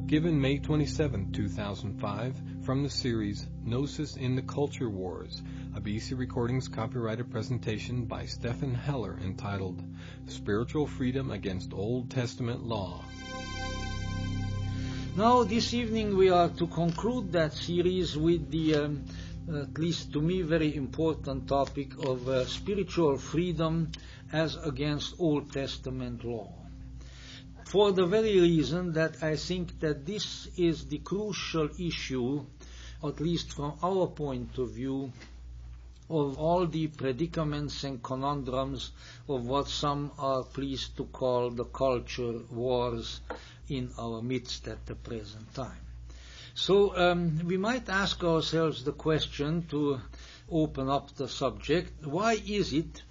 Given May 27, 2005, from the series Gnosis in the Culture Wars, a BC Recordings copyrighted presentation by Stephen Heller entitled Spiritual Freedom Against Old Testament Law. Now, this evening we are to conclude that series with the, at least to me, very important topic of spiritual freedom as against Old Testament law. For the very reason that I think that this is the crucial issue, at least from our point of view, of all the predicaments and conundrums of what some are pleased to call the culture wars in our midst at the present time. So we might ask ourselves the question, to open up the subject: why is it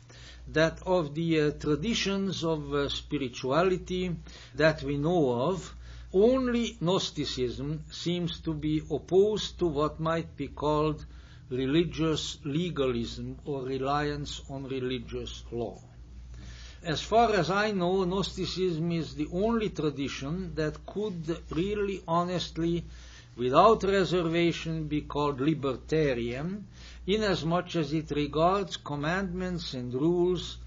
that of the traditions of spirituality that we know of, only Gnosticism seems to be opposed to what might be called religious legalism or reliance on religious law? As far as I know, Gnosticism is the only tradition that could really, honestly, without reservation, be called libertarian, inasmuch as it regards commandments and rules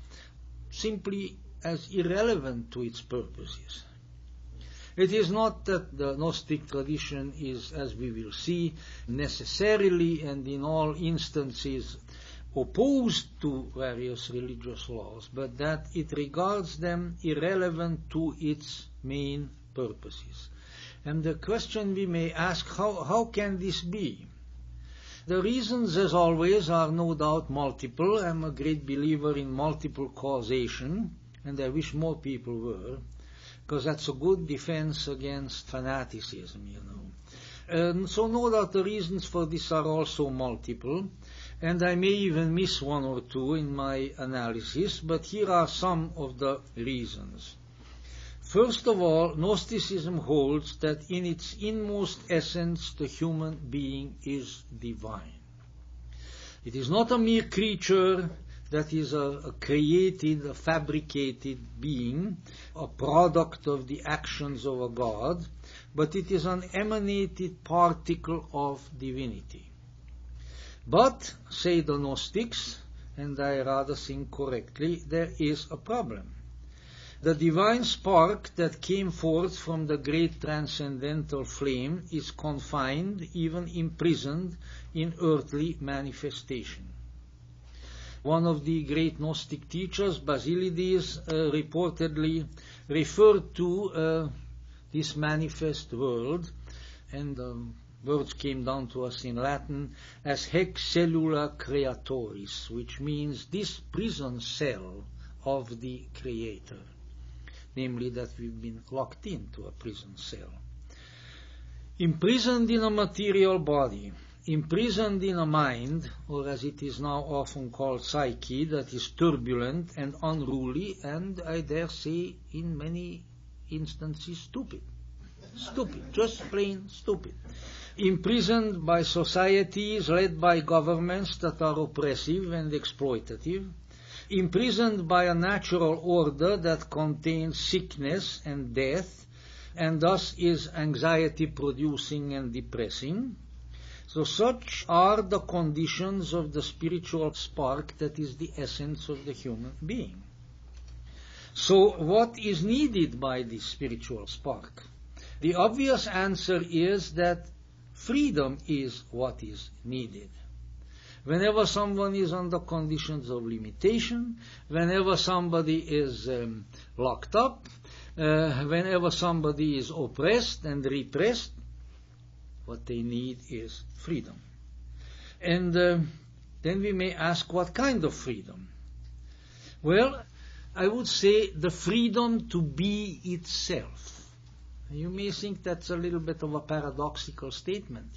simply as irrelevant to its purposes. It is not that the Gnostic tradition is, as we will see, necessarily and in all instances opposed to various religious laws, but that it regards them irrelevant to its main purposes. And the question we may ask, how can this be? The reasons, as always, are no doubt multiple. I'm a great believer in multiple causation, and I wish more people were, because that's a good defense against fanaticism, you know. So no doubt the reasons for this are also multiple, and I may even miss one or two in my analysis, but here are some of the reasons. First of all, Gnosticism holds that in its inmost essence the human being is divine. It is not a mere creature that is a created, a fabricated being, a product of the actions of a god, but it is an emanated particle of divinity. But, say the Gnostics, and I rather think correctly, there is a problem. The divine spark that came forth from the great transcendental flame is confined, even imprisoned, in earthly manifestation. One of the great Gnostic teachers, Basilides, reportedly referred to this manifest world, and words came down to us in Latin, as haec cellula creatoris, which means this prison cell of the Creator. Namely, that we've been locked into a prison cell. Imprisoned in a material body, imprisoned in a mind, or as it is now often called, psyche, that is turbulent and unruly, and I dare say in many instances stupid. Stupid, just plain stupid. Imprisoned by societies led by governments that are oppressive and exploitative, imprisoned by a natural order that contains sickness and death, and thus is anxiety-producing and depressing. So such are the conditions of the spiritual spark that is the essence of the human being. So what is needed by this spiritual spark? The obvious answer is that freedom is what is needed. Whenever someone is under conditions of limitation, whenever somebody is locked up, whenever somebody is oppressed and repressed, what they need is freedom. And then we may ask, what kind of freedom? Well, I would say the freedom to be itself. You may think that's a little bit of a paradoxical statement.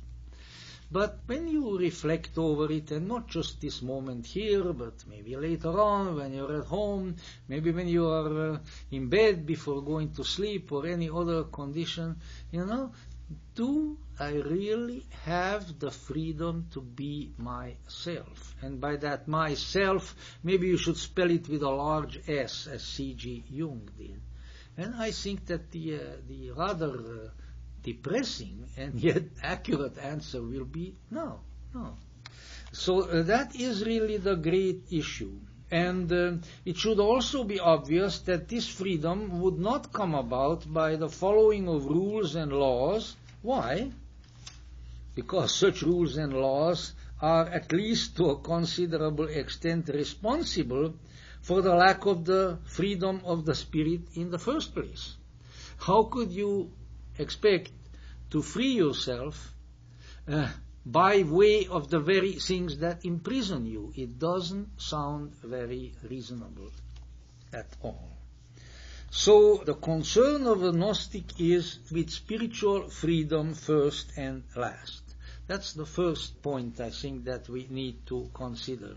But when you reflect over it, and not just this moment here, but maybe later on, when you're at home, maybe when you are in bed before going to sleep, or any other condition, you know, do I really have the freedom to be myself? And by that myself, maybe you should spell it with a large S, as C.G. Jung did. And I think that the rather depressing and yet accurate answer will be no. So that is really the great issue. And it should also be obvious that this freedom would not come about by the following of rules and laws. Why? Because such rules and laws are at least to a considerable extent responsible for the lack of the freedom of the spirit in the first place. How could you expect to free yourself by way of the very things that imprison you? It doesn't sound very reasonable at all. So the concern of the Gnostic is with spiritual freedom first and last. That's the first point, I think, that we need to consider.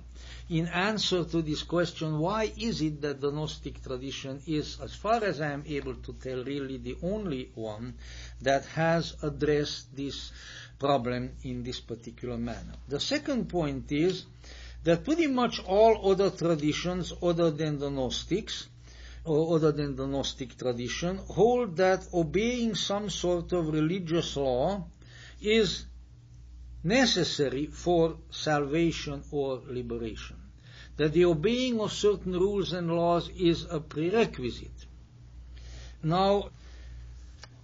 In answer to this question, why is it that the Gnostic tradition is, as far as I am able to tell, really the only one that has addressed this problem in this particular manner? The second point is that pretty much all other traditions other than the Gnostics, or other than the Gnostic tradition, hold that obeying some sort of religious law is necessary for salvation or liberation, that the obeying of certain rules and laws is a prerequisite. Now,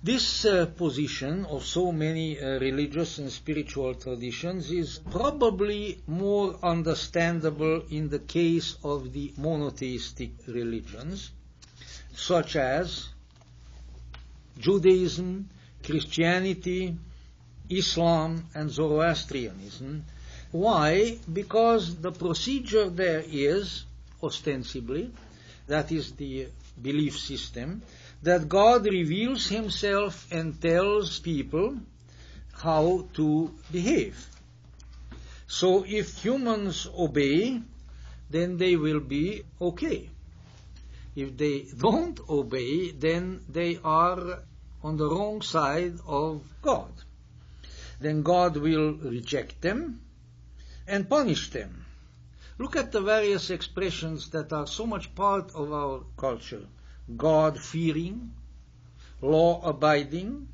this position of so many religious and spiritual traditions is probably more understandable in the case of the monotheistic religions, such as Judaism, Christianity, Islam and Zoroastrianism. Why? Because the procedure there is, ostensibly, that is the belief system, that God reveals himself and tells people how to behave. So if humans obey, then they will be okay. If they don't obey, then they are on the wrong side of God. Then God will reject them and punish them. Look at the various expressions that are so much part of our culture. God-fearing, law-abiding,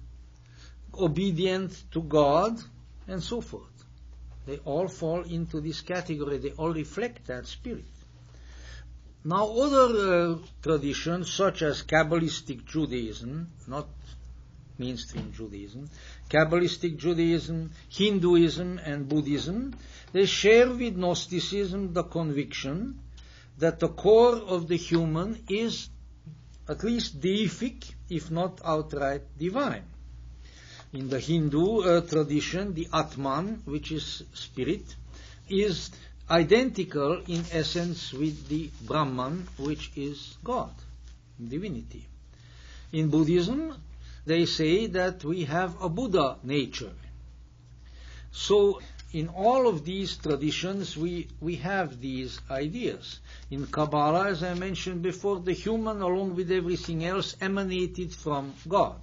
obedient to God, and so forth. They all fall into this category. They all reflect that spirit. Now, other traditions, such as Kabbalistic Judaism, not mainstream Judaism, Kabbalistic Judaism, Hinduism, and Buddhism, they share with Gnosticism the conviction that the core of the human is at least deific, if not outright divine. In the Hindu tradition, the Atman, which is spirit, is identical in essence with the Brahman, which is God, divinity. In Buddhism, they say that we have a Buddha nature. So in all of these traditions we have these ideas. In Kabbalah, as I mentioned before, the human, along with everything else, emanated from God.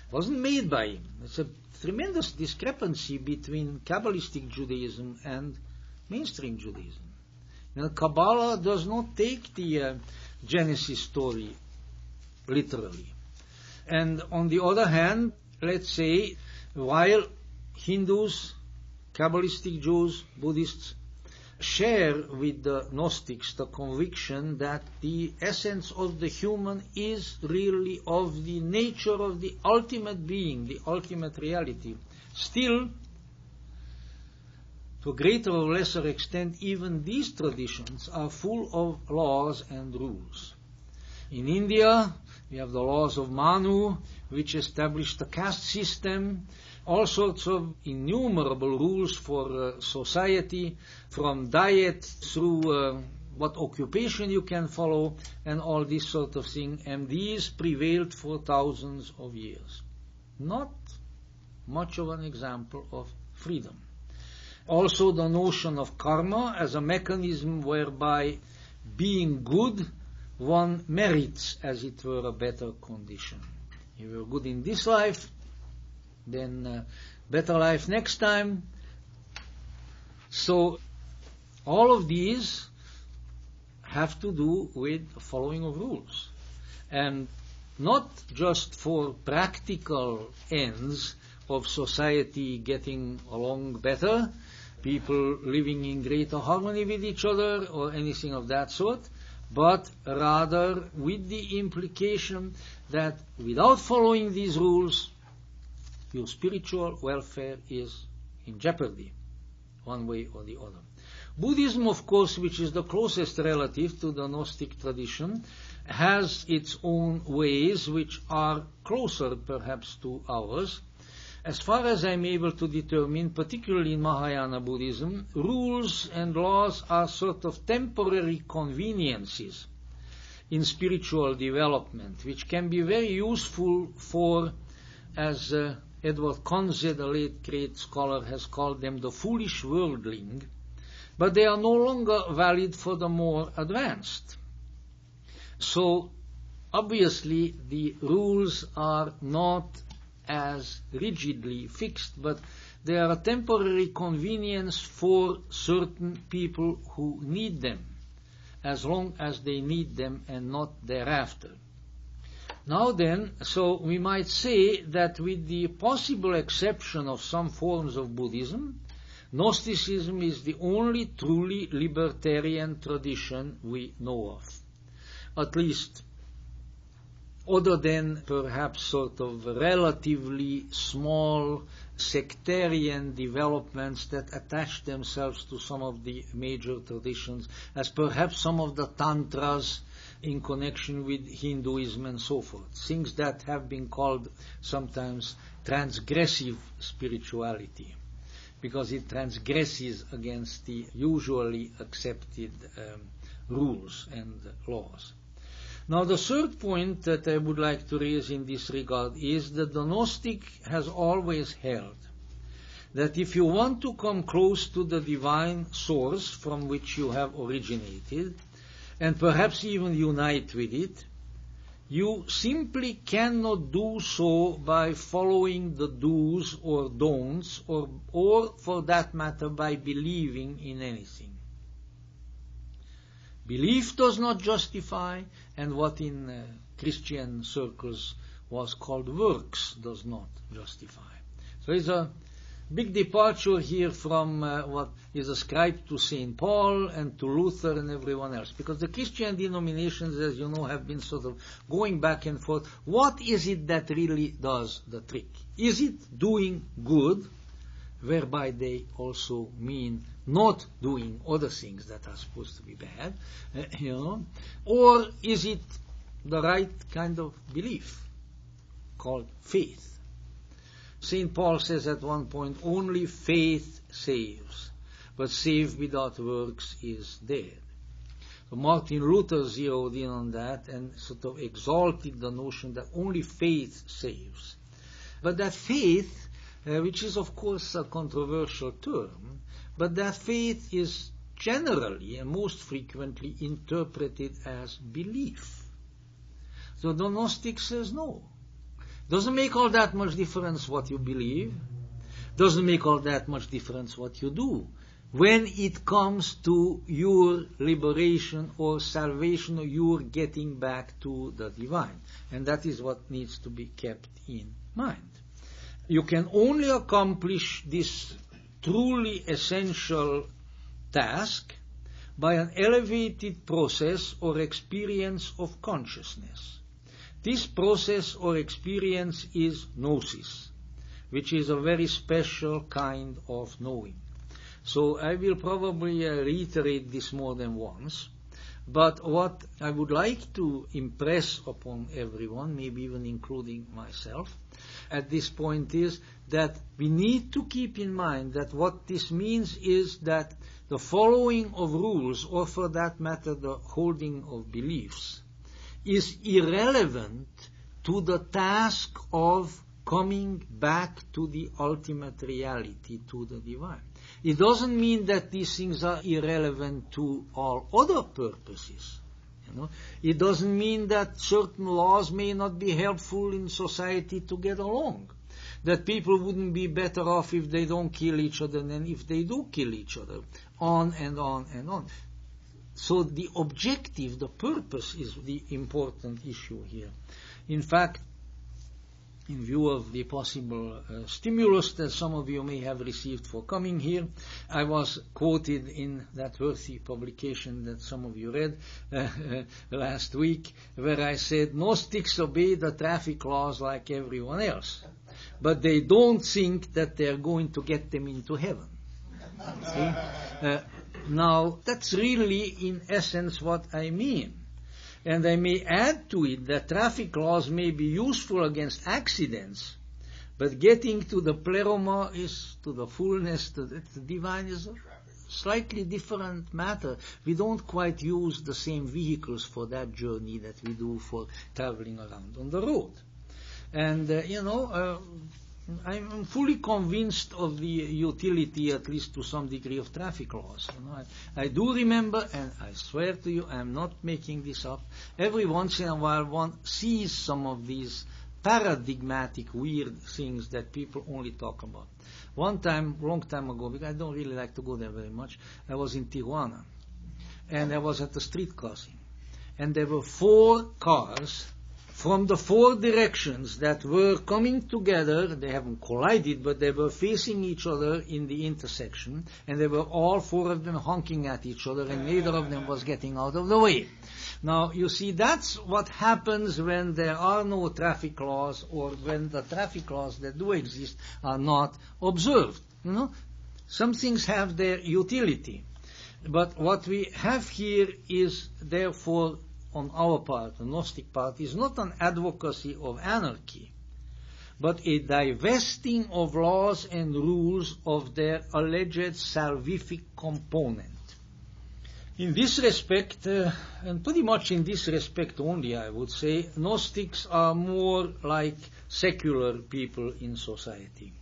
It wasn't made by him. It's a tremendous discrepancy between Kabbalistic Judaism and mainstream Judaism. Kabbalah does not take the Genesis story literally. And on the other hand, let's say, while Hindus, Kabbalistic Jews, Buddhists share with the Gnostics the conviction that the essence of the human is really of the nature of the ultimate being, the ultimate reality, still, to a greater or lesser extent, even these traditions are full of laws and rules. In India, we have the laws of Manu, which established the caste system, all sorts of innumerable rules for society, from diet through what occupation you can follow, and all this sort of thing. And these prevailed for thousands of years. Not much of an example of freedom. Also the notion of karma as a mechanism whereby being good, one merits, as it were, a better condition. If you're good in this life, then better life next time. So all of these have to do with the following of rules. And not just for practical ends of society getting along better, people living in greater harmony with each other or anything of that sort, but rather with the implication that without following these rules, your spiritual welfare is in jeopardy, one way or the other. Buddhism, of course, which is the closest relative to the Gnostic tradition, has its own ways which are closer perhaps to ours. As far as I'm able to determine, particularly in Mahayana Buddhism, rules and laws are sort of temporary conveniences in spiritual development, which can be very useful for, as Edward Conze, the late great scholar, has called them, the foolish worldling, but they are no longer valid for the more advanced. So, obviously, the rules are not as rigidly fixed, but they are a temporary convenience for certain people who need them, as long as they need them and not thereafter. Now then, so we might say that with the possible exception of some forms of Buddhism, Gnosticism is the only truly libertarian tradition we know of. At least, other than perhaps sort of relatively small sectarian developments that attach themselves to some of the major traditions, as perhaps some of the tantras in connection with Hinduism and so forth, things that have been called sometimes transgressive spirituality, because it transgresses against the usually accepted rules and laws. Now, the third point that I would like to raise in this regard is that the Gnostic has always held that if you want to come close to the divine source from which you have originated, and perhaps even unite with it, you simply cannot do so by following the do's or don'ts, or for that matter, by believing in anything. Belief does not justify, and what in Christian circles was called works does not justify. So it's a big departure here from what is ascribed to St. Paul and to Luther and everyone else, because the Christian denominations, as you know, have been sort of going back and forth. What is it that really does the trick? Is it doing good, whereby they also mean not doing other things that are supposed to be bad, or is it the right kind of belief called faith? St. Paul says at one point, only faith saves, but save without works is dead. So Martin Luther zeroed in on that and sort of exalted the notion that only faith saves. But that faith, which is of course a controversial term, but that faith is generally and most frequently interpreted as belief. So the Gnostic says no. Doesn't make all that much difference what you believe. Doesn't make all that much difference what you do. When it comes to your liberation or salvation, or your getting back to the divine. And that is what needs to be kept in mind. You can only accomplish this truly essential task by an elevated process or experience of consciousness. This process or experience is gnosis, which is a very special kind of knowing. So I will probably reiterate this more than once, but what I would like to impress upon everyone, maybe even including myself, at this point is that we need to keep in mind that what this means is that the following of rules, or for that matter the holding of beliefs, is irrelevant to the task of coming back to the ultimate reality, to the divine. It doesn't mean that these things are irrelevant to all other purposes. It doesn't mean that certain laws may not be helpful in society to get along, that people wouldn't be better off if they don't kill each other than if they do kill each other, on and on and on. So the objective, the purpose is the important issue here. In fact, in view of the possible stimulus that some of you may have received for coming here, I was quoted in that worthy publication that some of you read last week, where I said, Gnostics obey the traffic laws like everyone else, but they don't think that they're going to get them into heaven. See? Now, that's really, in essence, what I mean. And I may add to it that traffic laws may be useful against accidents, but getting to the pleroma is, to the fullness, to the divine, is a slightly different matter. We don't quite use the same vehicles for that journey that we do for traveling around on the road. And, I'm fully convinced of the utility, at least to some degree, of traffic laws. I do remember, and I swear to you, I'm not making this up, every once in a while one sees some of these paradigmatic, weird things that people only talk about. One time, long time ago, because I don't really like to go there very much, I was in Tijuana, and I was at the street crossing, and there were 4 cars from the 4 directions that were coming together. They haven't collided, but they were facing each other in the intersection, and they were all 4 of them honking at each other, and neither of them was getting out of the way. Now, you see, that's what happens when there are no traffic laws, or when the traffic laws that do exist are not observed. Some things have their utility. But what we have here is, therefore, on our part, the Gnostic part, is not an advocacy of anarchy, but a divesting of laws and rules of their alleged salvific component. In this respect, and pretty much in this respect only, I would say, Gnostics are more like secular people in society.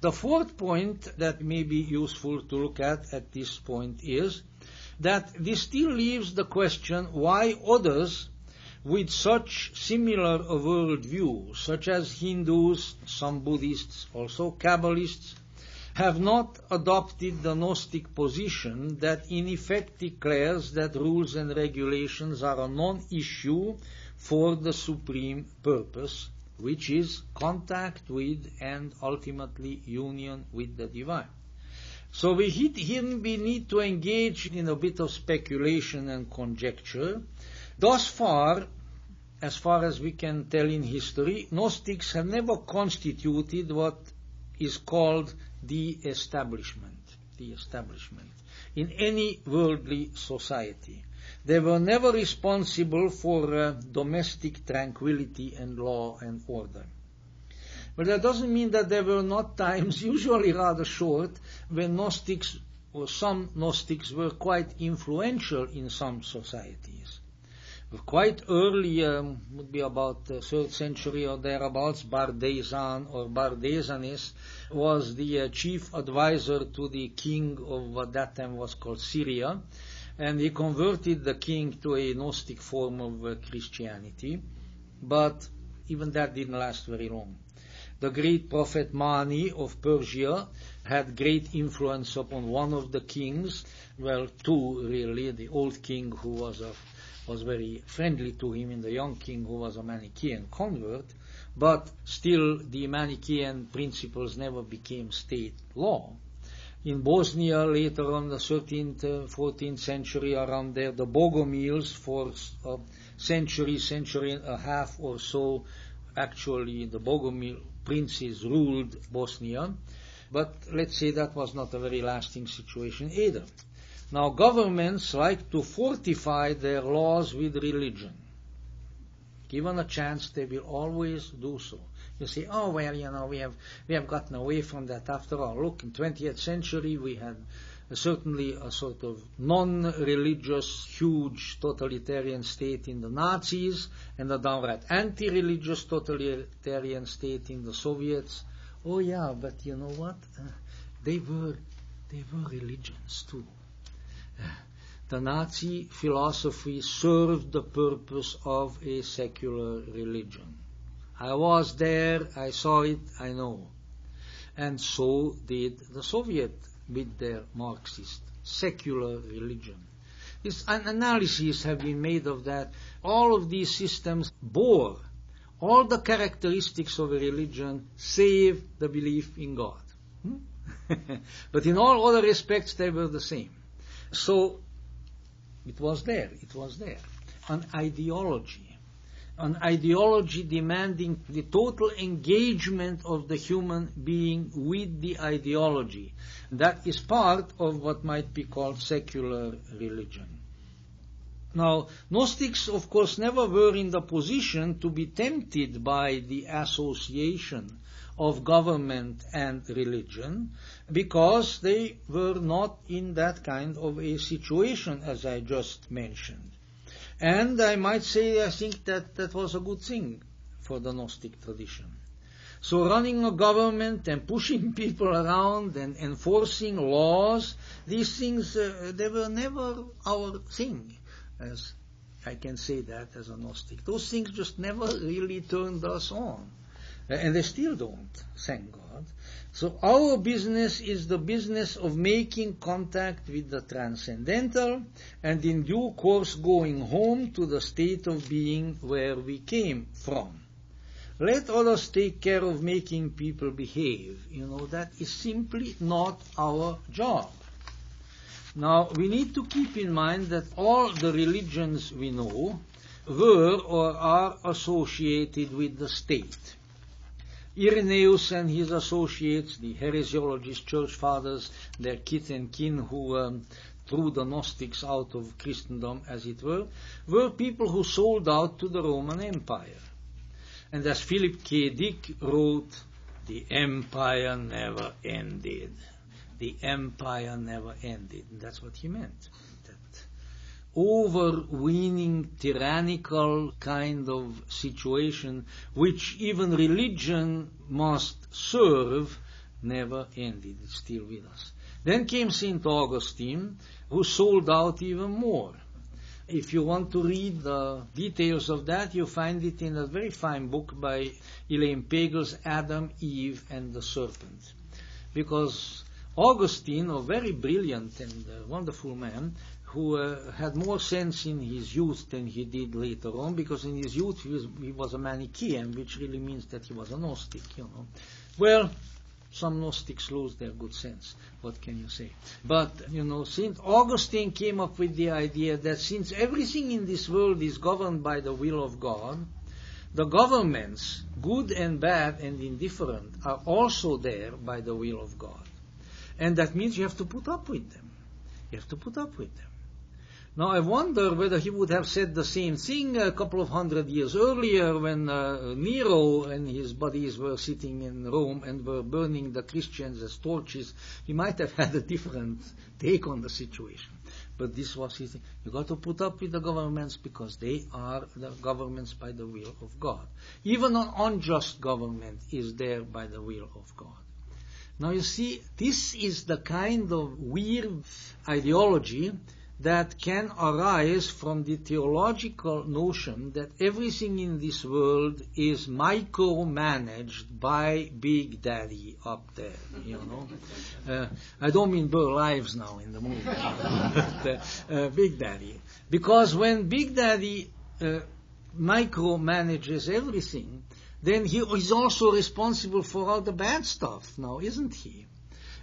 The 4th point that may be useful to look at this point is that this still leaves the question why others with such similar a worldview, such as Hindus, some Buddhists, also Kabbalists, have not adopted the Gnostic position that in effect declares that rules and regulations are a non-issue for the supreme purpose, which is contact with and ultimately union with the divine. So we need to engage in a bit of speculation and conjecture. Thus far, as far as we can tell in history, Gnostics have never constituted what is called the establishment in any worldly society. They were never responsible for domestic tranquility and law and order. But that doesn't mean that there were not times, usually rather short, when Gnostics or some Gnostics were quite influential in some societies. Quite early, would be about the 3rd century or thereabouts, Bardezan or Bardezanes was the chief advisor to the king of what that time was called Syria, and he converted the king to a Gnostic form of Christianity, but even that didn't last very long. The great prophet Mani of Persia had great influence upon one of the kings, well, 2 really, the old king who was very friendly to him, and the young king who was a Manichaean convert, but still the Manichaean principles never became state law. In Bosnia, later on the 13th, 14th century, around there, the Bogomils for a century and a half or so, actually the Bogomil princes ruled Bosnia, but let's say that was not a very lasting situation either. Now, governments like to fortify their laws with religion. Given a chance, they will always do so. You say, oh, well, we have gotten away from that after all. Look, in 20th century, we had certainly a sort of non-religious, huge totalitarian state in the Nazis, and a downright anti-religious totalitarian state in the Soviets. Oh yeah, but you know what? They were religions too. The Nazi philosophy served the purpose of a secular religion. I was there, I saw it, I know. And so did the Soviet with their Marxist secular religion. Analyses have been made of that. All of these systems bore all the characteristics of a religion save the belief in God. But in all other respects they were the same. So it was there. An ideology demanding the total engagement of the human being with the ideology. That is part of what might be called secular religion. Now, Gnostics, of course, never were in the position to be tempted by the association of government and religion, because they were not in that kind of a situation, as I just mentioned. And I might say, I think that was a good thing for the Gnostic tradition. So running a government and pushing people around and enforcing laws, these things, they were never our thing, as I can say that as a Gnostic. Those things just never really turned us on. And they still don't, thank God. So our business is the business of making contact with the transcendental and in due course going home to the state of being where we came from. Let others take care of making people behave. That is simply not our job. Now, we need to keep in mind that all the religions we know were or are associated with the state. Irenaeus and his associates, the heresiologists, church fathers, their kith and kin who threw the Gnostics out of Christendom, as it were people who sold out to the Roman Empire. And as Philip K. Dick wrote, the empire never ended. The empire never ended. And that's what he meant. Overweening, tyrannical kind of situation which even religion must serve never ended. It's still with us. Then came St. Augustine, who sold out even more. If you want to read the details of that, you find it in a very fine book by Elaine Pagels, Adam, Eve, and the Serpent. Because Augustine, a very brilliant and wonderful man, who had more sense in his youth than he did later on, because in his youth he was a Manichaean, which really means that he was a Gnostic, Well, some Gnostics lose their good sense. What can you say? But, St. Augustine came up with the idea that since everything in this world is governed by the will of God, the governments, good and bad and indifferent, are also there by the will of God. And that means you have to put up with them. Now, I wonder whether he would have said the same thing a couple of 100 years earlier when Nero and his buddies were sitting in Rome and were burning the Christians as torches. He might have had a different take on the situation. But this was his thing. You got to put up with the governments because they are the governments by the will of God. Even an unjust government is there by the will of God. Now you see, this is the kind of weird ideology that can arise from the theological notion that everything in this world is micromanaged by Big Daddy up there, I don't mean Burl Ives now in the movie, but Big Daddy. Because when Big Daddy micromanages everything, then he is also responsible for all the bad stuff now, isn't he?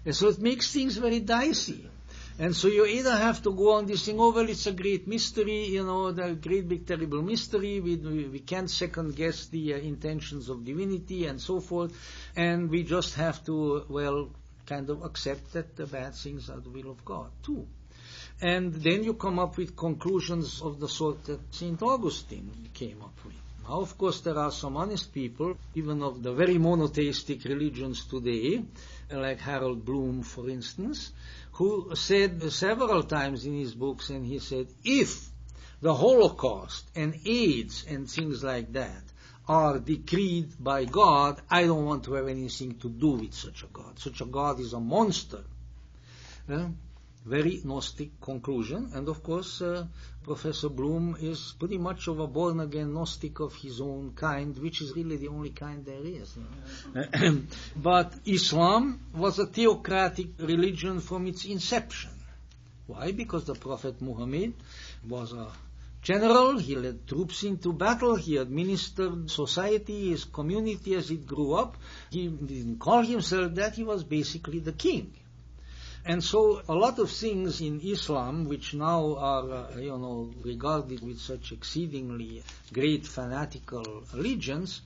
And so it makes things very dicey. And so you either have to go on this thing, well, it's a great mystery, the great big terrible mystery, we can't second guess the intentions of divinity and so forth, and we just have to, kind of accept that the bad things are the will of God too. And then you come up with conclusions of the sort that St. Augustine came up with. Now, of course, there are some honest people, even of the very monotheistic religions today, like Harold Bloom, for instance, who said several times in his books, and he said, if the Holocaust and AIDS and things like that are decreed by God, I don't want to have anything to do with such a God. Such a God is a monster. Very Gnostic conclusion, and of course Professor Bloom is pretty much of a born-again Gnostic of his own kind, which is really the only kind there is. But Islam was a theocratic religion from its inception. Why? Because the Prophet Muhammad was a general, he led troops into battle, he administered society, his community as it grew up. He didn't call himself that, he was basically the king. And so a lot of things in Islam, which now are, regarded with such exceedingly great fanatical allegiance,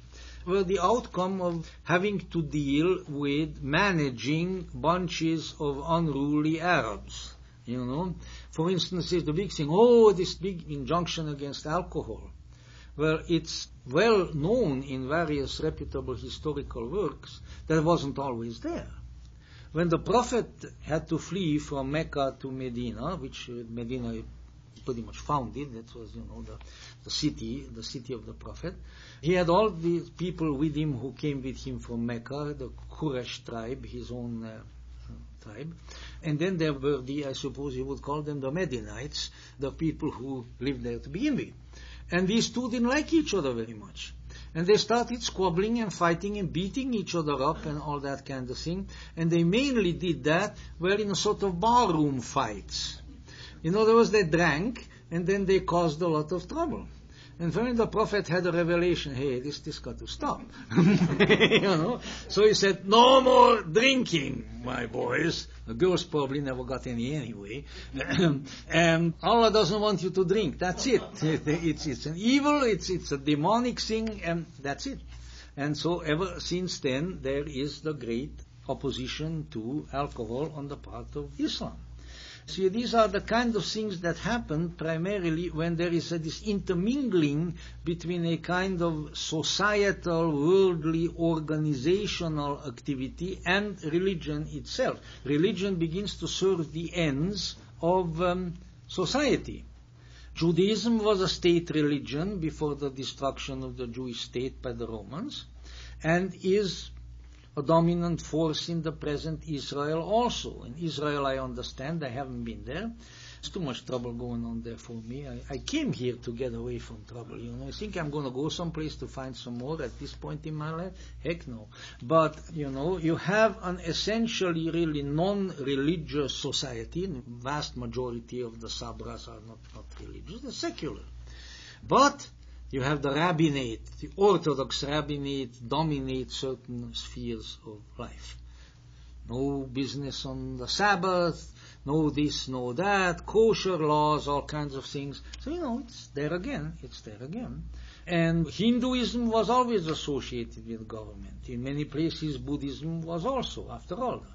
were the outcome of having to deal with managing bunches of unruly Arabs. For instance, there's the big thing, this big injunction against alcohol. Well, it's well known in various reputable historical works that it wasn't always there. When the Prophet had to flee from Mecca to Medina, which Medina pretty much founded, that was, the city of the Prophet, he had all these people with him who came with him from Mecca, the Quraysh tribe, his own tribe. And then there were I suppose you would call them the Medinites, the people who lived there to begin with. And these two didn't like each other very much. And they started squabbling and fighting and beating each other up and all that kind of thing. And they mainly did that, in a sort of barroom fights. In other words, they drank and then they caused a lot of trouble. And when the Prophet had a revelation, hey, this got to stop. So he said, no more drinking, my boys. The girls probably never got any anyway. And Allah doesn't want you to drink. That's it. It's an evil, it's a demonic thing, and that's it. And so ever since then, there is the great opposition to alcohol on the part of Islam. See, these are the kind of things that happen primarily when there is this intermingling between a kind of societal, worldly, organizational activity and religion itself. Religion begins to serve the ends of society. Judaism was a state religion before the destruction of the Jewish state by the Romans, and is a dominant force in the present Israel also. In Israel, I understand, I haven't been there. There's too much trouble going on there for me. I came here to get away from trouble, I think I'm going to go someplace to find some more at this point in my life. Heck no. But, you have an essentially really non-religious society. The vast majority of the Sabras are not religious, they're secular. But you have the rabbinate, the Orthodox rabbinate dominate certain spheres of life. No business on the Sabbath, no this, no that, kosher laws, all kinds of things. So, it's there again. And Hinduism was always associated with government. In many places, Buddhism was also, after all.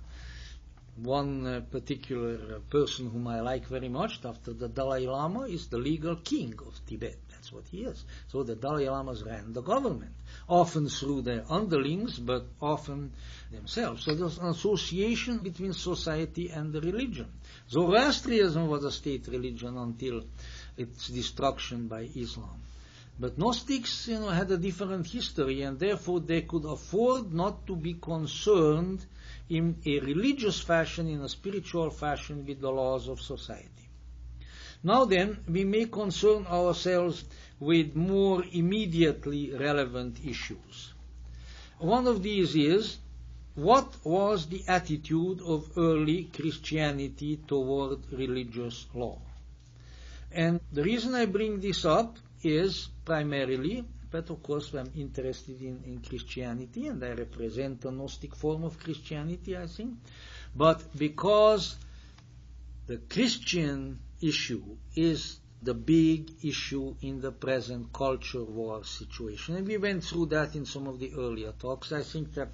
One particular person whom I like very much, after the Dalai Lama, is the legal king of Tibet. That's what he is. So the Dalai Lamas ran the government, often through their underlings, but often themselves. So there's an association between society and the religion. Zoroastrianism was a state religion until its destruction by Islam. But Gnostics, had a different history, and therefore they could afford not to be concerned in a religious fashion, in a spiritual fashion, with the laws of society. Now then, we may concern ourselves with more immediately relevant issues. One of these is, what was the attitude of early Christianity toward religious law? And the reason I bring this up is primarily, but of course I'm interested in Christianity, and I represent a Gnostic form of Christianity, I think, but because the Christian issue is the big issue in the present culture war situation. And we went through that in some of the earlier talks. I think that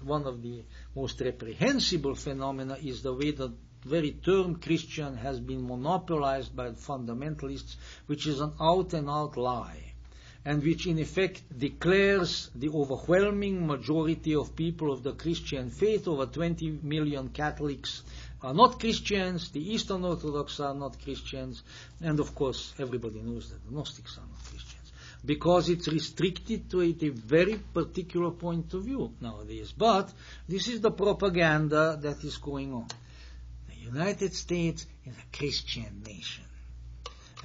one of the most reprehensible phenomena is the way the very term Christian has been monopolized by fundamentalists, which is an out-and-out lie, and which in effect declares the overwhelming majority of people of the Christian faith, over 20 million Catholics, are not Christians, the Eastern Orthodox are not Christians, and of course everybody knows that the Gnostics are not Christians, because it's restricted to a very particular point of view nowadays. But this is the propaganda that is going on. The United States is a Christian nation,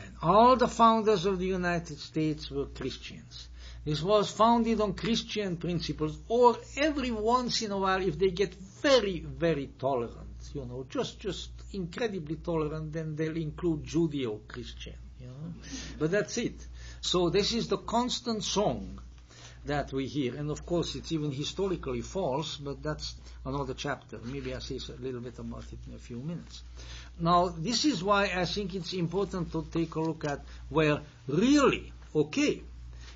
and all the founders of the United States were Christians. This was founded on Christian principles, or every once in a while, if they get very, very tolerant, just incredibly tolerant, then they'll include Judeo-Christian. But that's it. So this is the constant song that we hear. And of course it's even historically false, but that's another chapter. Maybe I'll say a little bit about it in a few minutes. Now this is why I think it's important to take a look at where really, okay,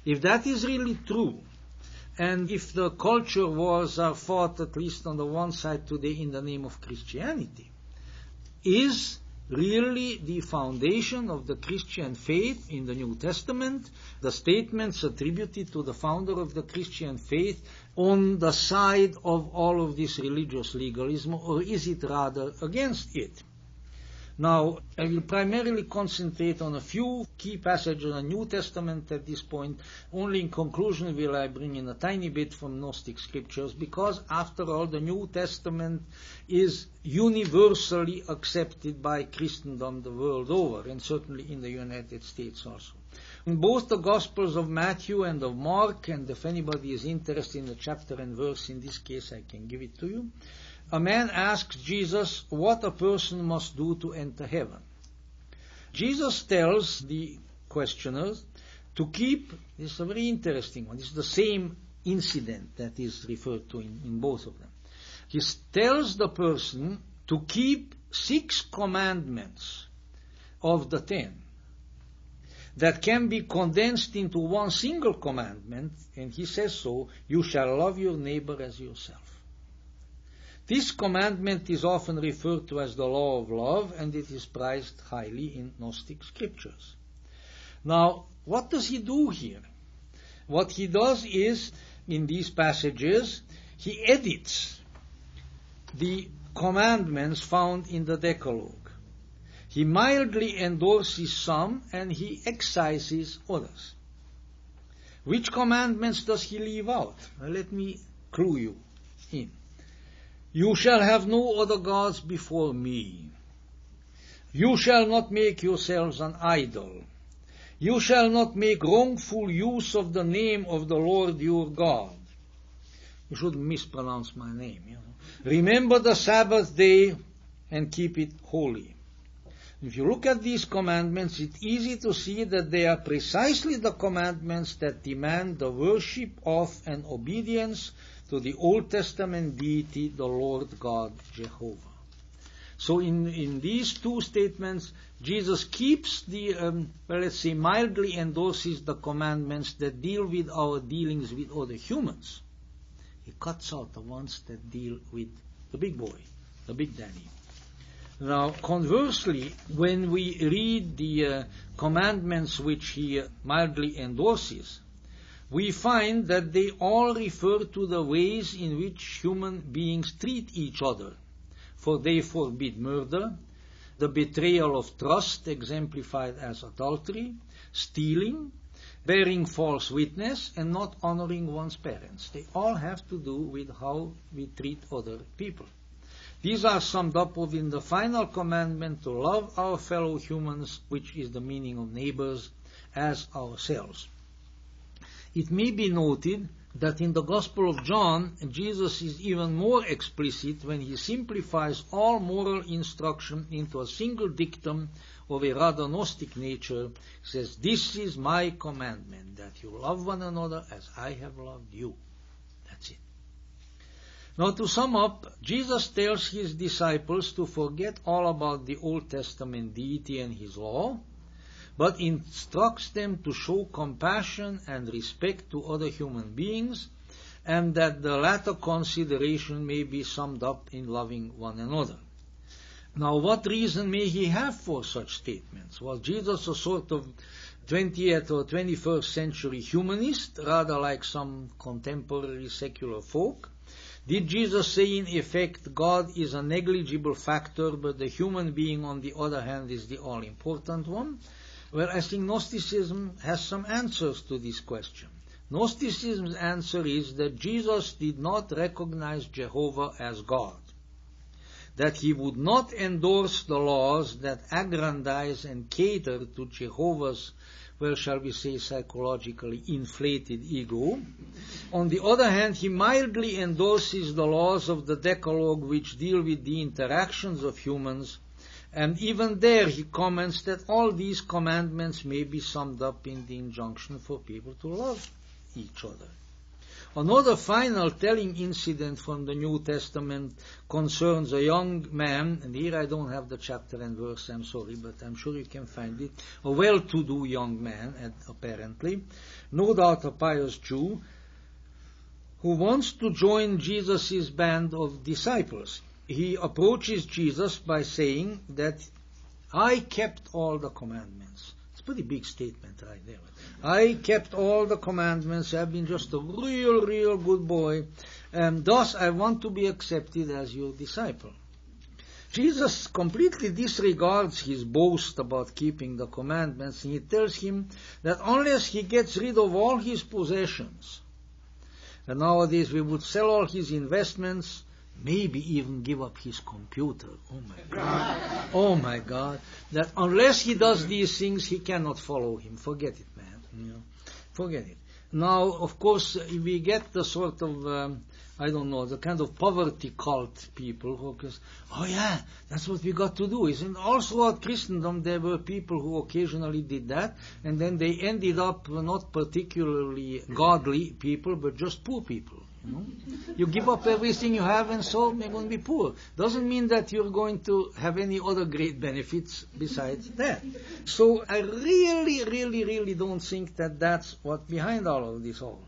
if that is really true, and if the culture wars are fought, at least on the one side today, in the name of Christianity, is really the foundation of the Christian faith in the New Testament, the statements attributed to the founder of the Christian faith, on the side of all of this religious legalism, or is it rather against it? Now, I will primarily concentrate on a few key passages in the New Testament at this point. Only in conclusion will I bring in a tiny bit from Gnostic scriptures, because after all, the New Testament is universally accepted by Christendom the world over, and certainly in the United States also. In both the Gospels of Matthew and of Mark, and if anybody is interested in the chapter and verse, in this case I can give it to you, a man asks Jesus what a person must do to enter heaven. Jesus tells the questioners to keep, this is a very interesting one, this is the same incident that is referred to in both of them. He tells the person to keep 6 commandments of the 10 that can be condensed into one single commandment, and he says so, you shall love your neighbor as yourself. This commandment is often referred to as the law of love, and it is prized highly in Gnostic scriptures. Now, what does he do here? What he does is, in these passages, he edits the commandments found in the Decalogue. He mildly endorses some, and he excises others. Which commandments does he leave out? Well, let me clue you in. You shall have no other gods before me. You shall not make yourselves an idol. You shall not make wrongful use of the name of the Lord your God. You shouldn't mispronounce my name. Remember the Sabbath day and keep it holy. If you look at these commandments, it's easy to see that they are precisely the commandments that demand the worship of and obedience to the Old Testament deity, the Lord God Jehovah. So in these two statements, Jesus keeps the, let's say, mildly endorses the commandments that deal with our dealings with other humans. He cuts out the ones that deal with the big boy, the big daddy. Now, conversely, when we read the commandments which he mildly endorses, we find that they all refer to the ways in which human beings treat each other, for they forbid murder, the betrayal of trust exemplified as adultery, stealing, bearing false witness, and not honoring one's parents. They all have to do with how we treat other people. These are summed up within the final commandment to love our fellow humans, which is the meaning of neighbors, as ourselves. It may be noted that in the Gospel of John, Jesus is even more explicit when he simplifies all moral instruction into a single dictum of a rather Gnostic nature. He says, "This is my commandment, that you love one another as I have loved you." That's it. Now, to sum up, Jesus tells his disciples to forget all about the Old Testament deity and his law, but instructs them to show compassion and respect to other human beings, and that the latter consideration may be summed up in loving one another. Now, what reason may he have for such statements? Was Jesus a sort of 20th or 21st century humanist, rather like some contemporary secular folk? Did Jesus say, in effect, God is a negligible factor, but the human being, on the other hand, is the all-important one? Well, I think Gnosticism has some answers to this question. Gnosticism's answer is that Jesus did not recognize Jehovah as God, that he would not endorse the laws that aggrandize and cater to Jehovah's, well, shall we say, psychologically inflated ego. On the other hand, he mildly endorses the laws of the Decalogue which deal with the interactions of humans, And even there he comments that all these commandments may be summed up in the injunction for people to love each other. Another final telling incident from the New Testament concerns a young man, and here I don't have the chapter and verse, I'm sorry, but I'm sure you can find it, a well-to-do young man, apparently, no doubt a pious Jew, who wants to join Jesus' band of disciples. He approaches Jesus by saying that I kept all the commandments. It's a pretty big statement right there. I kept all the commandments. I've been just a real good boy. And thus I want to be accepted as your disciple. Jesus completely disregards his boast about keeping the commandments, and he tells him that unless he gets rid of all his possessions, and nowadays we would sell all his investments, maybe even give up his computer. Oh my God. Oh my God. That unless he does these things, he cannot follow him. Forget it, man. You know, forget it. Now, of course, we get the sort of, the kind of poverty cult people who goes, oh yeah, that's what we got to do. Isn't all throughout Christendom there were people who occasionally did that, and then they ended up not particularly godly people, but just poor people. You know? You give up everything you have and so you're going to be poor. Doesn't mean that you're going to have any other great benefits besides that. So I really don't think that that's what behind all of this all.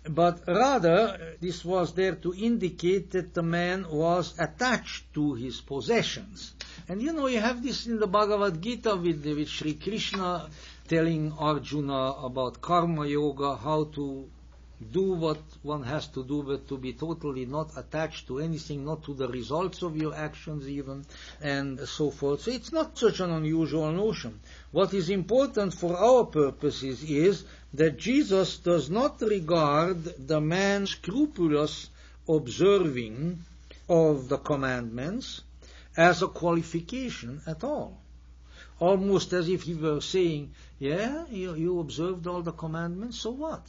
But rather, this was there to indicate that the man was attached to his possessions. And you have this in the Bhagavad Gita with Sri Krishna telling Arjuna about karma yoga, how to do what one has to do, but to be totally not attached to anything, not to the results of your actions even, and so forth. So it's not such an unusual notion. What is important for our purposes is that Jesus does not regard the man's scrupulous observing of the commandments as a qualification at all. Almost as if he were saying, yeah, you observed all the commandments, so what?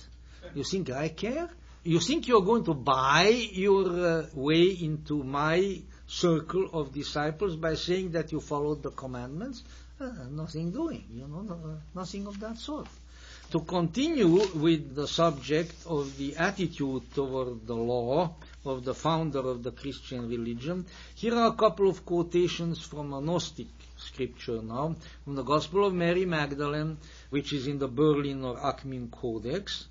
You think I care? You think you're going to buy your way into my circle of disciples by saying that you followed the commandments? Nothing doing, nothing of that sort. To continue with the subject of the attitude toward the law of the founder of the Christian religion, here are a couple of quotations from a Gnostic scripture now, from the Gospel of Mary Magdalene, which is in the Berlin or Akhmin Codex.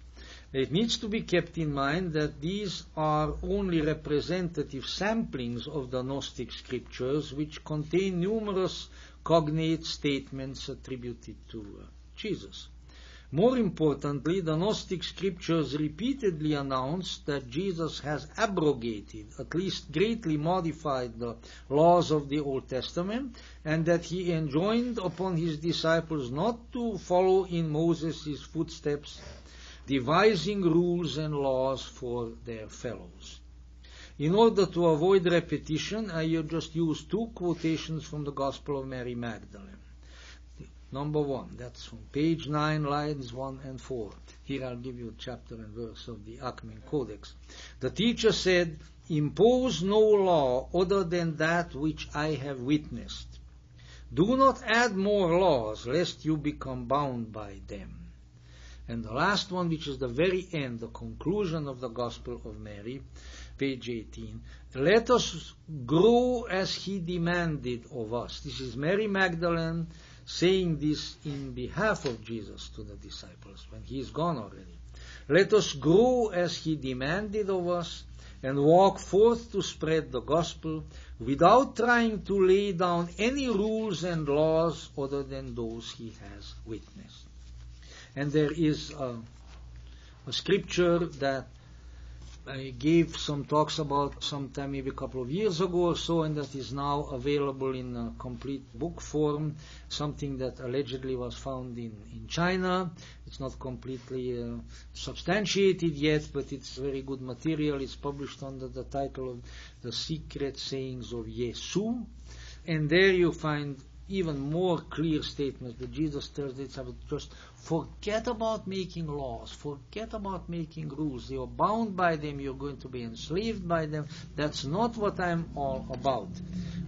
It needs to be kept in mind that these are only representative samplings of the Gnostic scriptures, which contain numerous cognate statements attributed to Jesus. More importantly, the Gnostic scriptures repeatedly announce that Jesus has abrogated, at least greatly modified, the laws of the Old Testament, and that he enjoined upon his disciples not to follow in Moses' footsteps, devising rules and laws for their fellows. In order to avoid repetition, I just use two quotations from the Gospel of Mary Magdalene. Number 1, that's from page 9, lines 1 and 4. Here I'll give you a chapter and verse of the Akhmin Codex. The teacher said, "Impose no law other than that which I have witnessed. Do not add more laws, lest you become bound by them." And the last one, which is the very end, the conclusion of the Gospel of Mary, page 18. "Let us grow as he demanded of us." This is Mary Magdalene saying this in behalf of Jesus to the disciples when he is gone already. "Let us grow as he demanded of us and walk forth to spread the gospel without trying to lay down any rules and laws other than those he has witnessed." And there is a scripture that I gave some talks about sometime, maybe a couple of years ago or so, and that is now available in a complete book form, something that allegedly was found in China. It's not completely substantiated yet, but it's very good material. It's published under the title of The Secret Sayings of Yesu, and there you find even more clear statements that Jesus tells the disciples, just Forget about making laws. Forget about making rules. You're bound by them. You're going to be enslaved by them. That's not what I'm all about.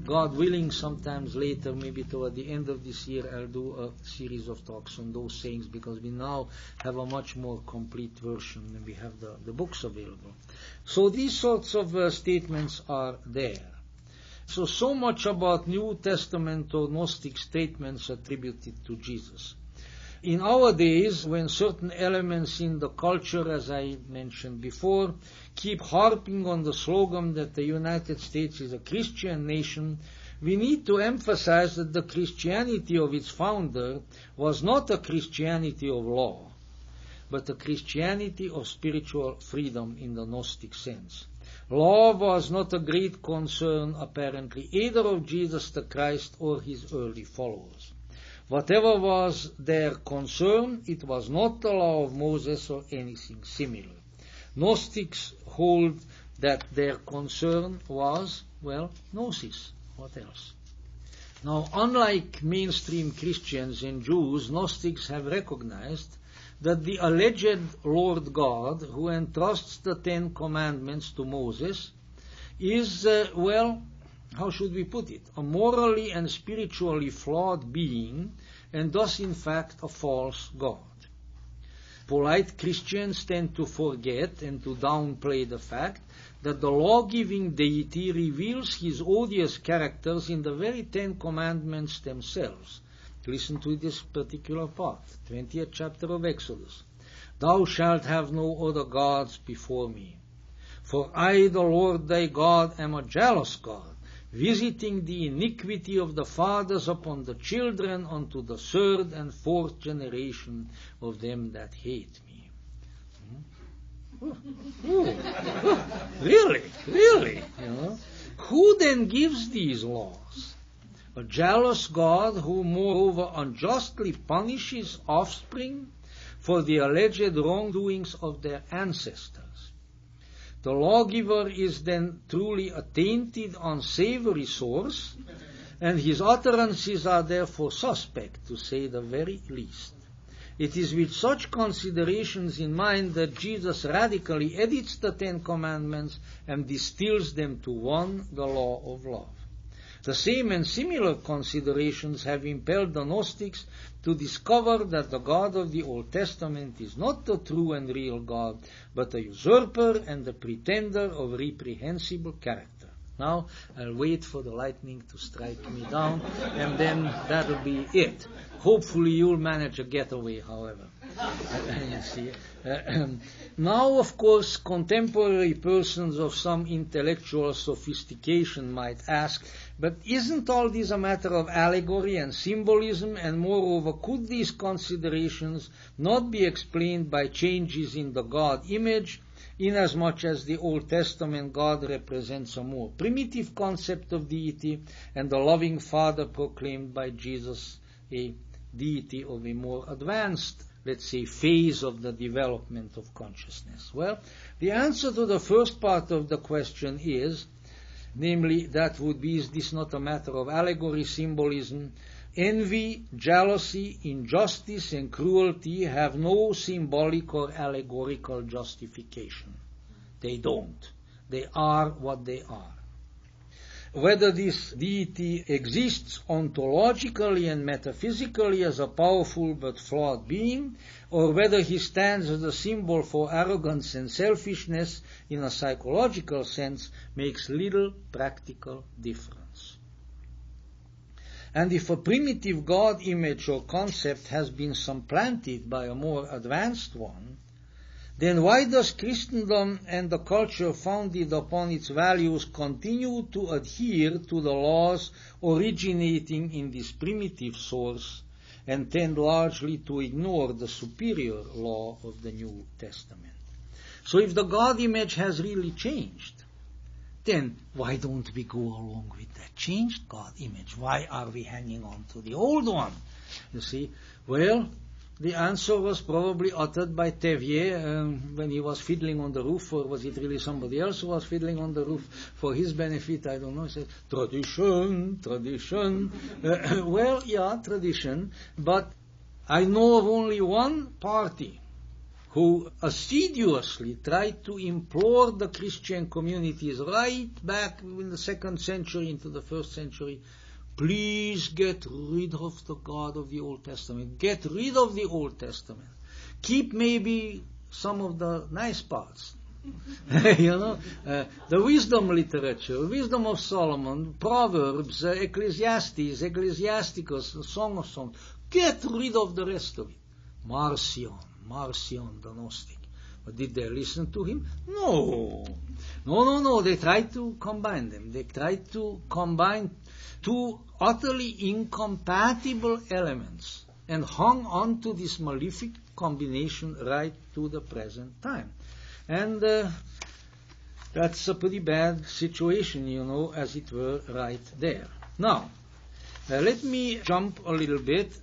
God willing, sometimes later, maybe toward the end of this year, I'll do a series of talks on those sayings, because we now have a much more complete version and we have the books available. So these sorts of statements are there. So much about New Testament or Gnostic statements attributed to Jesus. In our days, when certain elements in the culture, as I mentioned before, keep harping on the slogan that the United States is a Christian nation, we need to emphasize that the Christianity of its founder was not a Christianity of law, but a Christianity of spiritual freedom in the Gnostic sense. Law was not a great concern, apparently, either of Jesus the Christ or his early followers. Whatever was their concern, it was not the law of Moses or anything similar. Gnostics hold that their concern was, well, gnosis. What else? Now, unlike mainstream Christians and Jews, Gnostics have recognized that the alleged Lord God, who entrusts the Ten Commandments to Moses, is, how should we put it, a morally and spiritually flawed being, and thus in fact a false God. Polite Christians tend to forget and to downplay the fact that the law-giving deity reveals his odious characters in the very Ten Commandments themselves. Listen to this particular part, 20th chapter of Exodus. Thou shalt have no other gods before me. For I, the Lord thy God, am a jealous God, visiting the iniquity of the fathers upon the children unto the third and fourth generation of them that hate me. Really? You know? Who then gives these laws? A jealous God who moreover unjustly punishes offspring for the alleged wrongdoings of their ancestors. The lawgiver is then truly a tainted, unsavory source, and his utterances are therefore suspect, to say the very least. It is with such considerations in mind that Jesus radically edits the Ten Commandments and distills them to one, the law of love. The same and similar considerations have impelled the Gnostics to discover that the God of the Old Testament is not the true and real God, but a usurper and a pretender of reprehensible character. Now, I'll wait for the lightning to strike me down, and then that'll be it. Hopefully you'll manage a getaway, however. You see. Now, of course, contemporary persons of some intellectual sophistication might ask, but isn't all this a matter of allegory and symbolism, and moreover, could these considerations not be explained by changes in the God image, inasmuch as the Old Testament God represents a more primitive concept of deity, and the loving Father proclaimed by Jesus a deity of a more advanced, let's say, phase of the development of consciousness? Well, the answer to the first part of the question is, namely, that would be, is this not a matter of allegory, symbolism? Envy, jealousy, injustice, and cruelty have no symbolic or allegorical justification. They don't. They are what they are. Whether this deity exists ontologically and metaphysically as a powerful but flawed being, or whether he stands as a symbol for arrogance and selfishness in a psychological sense, makes little practical difference. And if a primitive God image or concept has been supplanted by a more advanced one, then why does Christendom and the culture founded upon its values continue to adhere to the laws originating in this primitive source and tend largely to ignore the superior law of the New Testament? So if the God image has really changed, then why don't we go along with that changed God image? Why are we hanging on to the old one? You see, well, the answer was probably uttered by Thévier when he was fiddling on the roof, or was it really somebody else who was fiddling on the roof for his benefit? I don't know. He said, tradition, tradition. Well, yeah, tradition, but I know of only one party who assiduously tried to implore the Christian communities right back in the 2nd century into the 1st century, please get rid of the God of the Old Testament. Get rid of the Old Testament. Keep maybe some of the nice parts. The wisdom literature, wisdom of Solomon, Proverbs, Ecclesiastes, Ecclesiasticus, Song of Songs. Get rid of the rest of it. Marcion, the Gnostic. But did they listen to him? No. They tried to combine them. They tried to combine two utterly incompatible elements and hung on to this malefic combination right to the present time. And that's a pretty bad situation, as it were, right there. Now, let me jump a little bit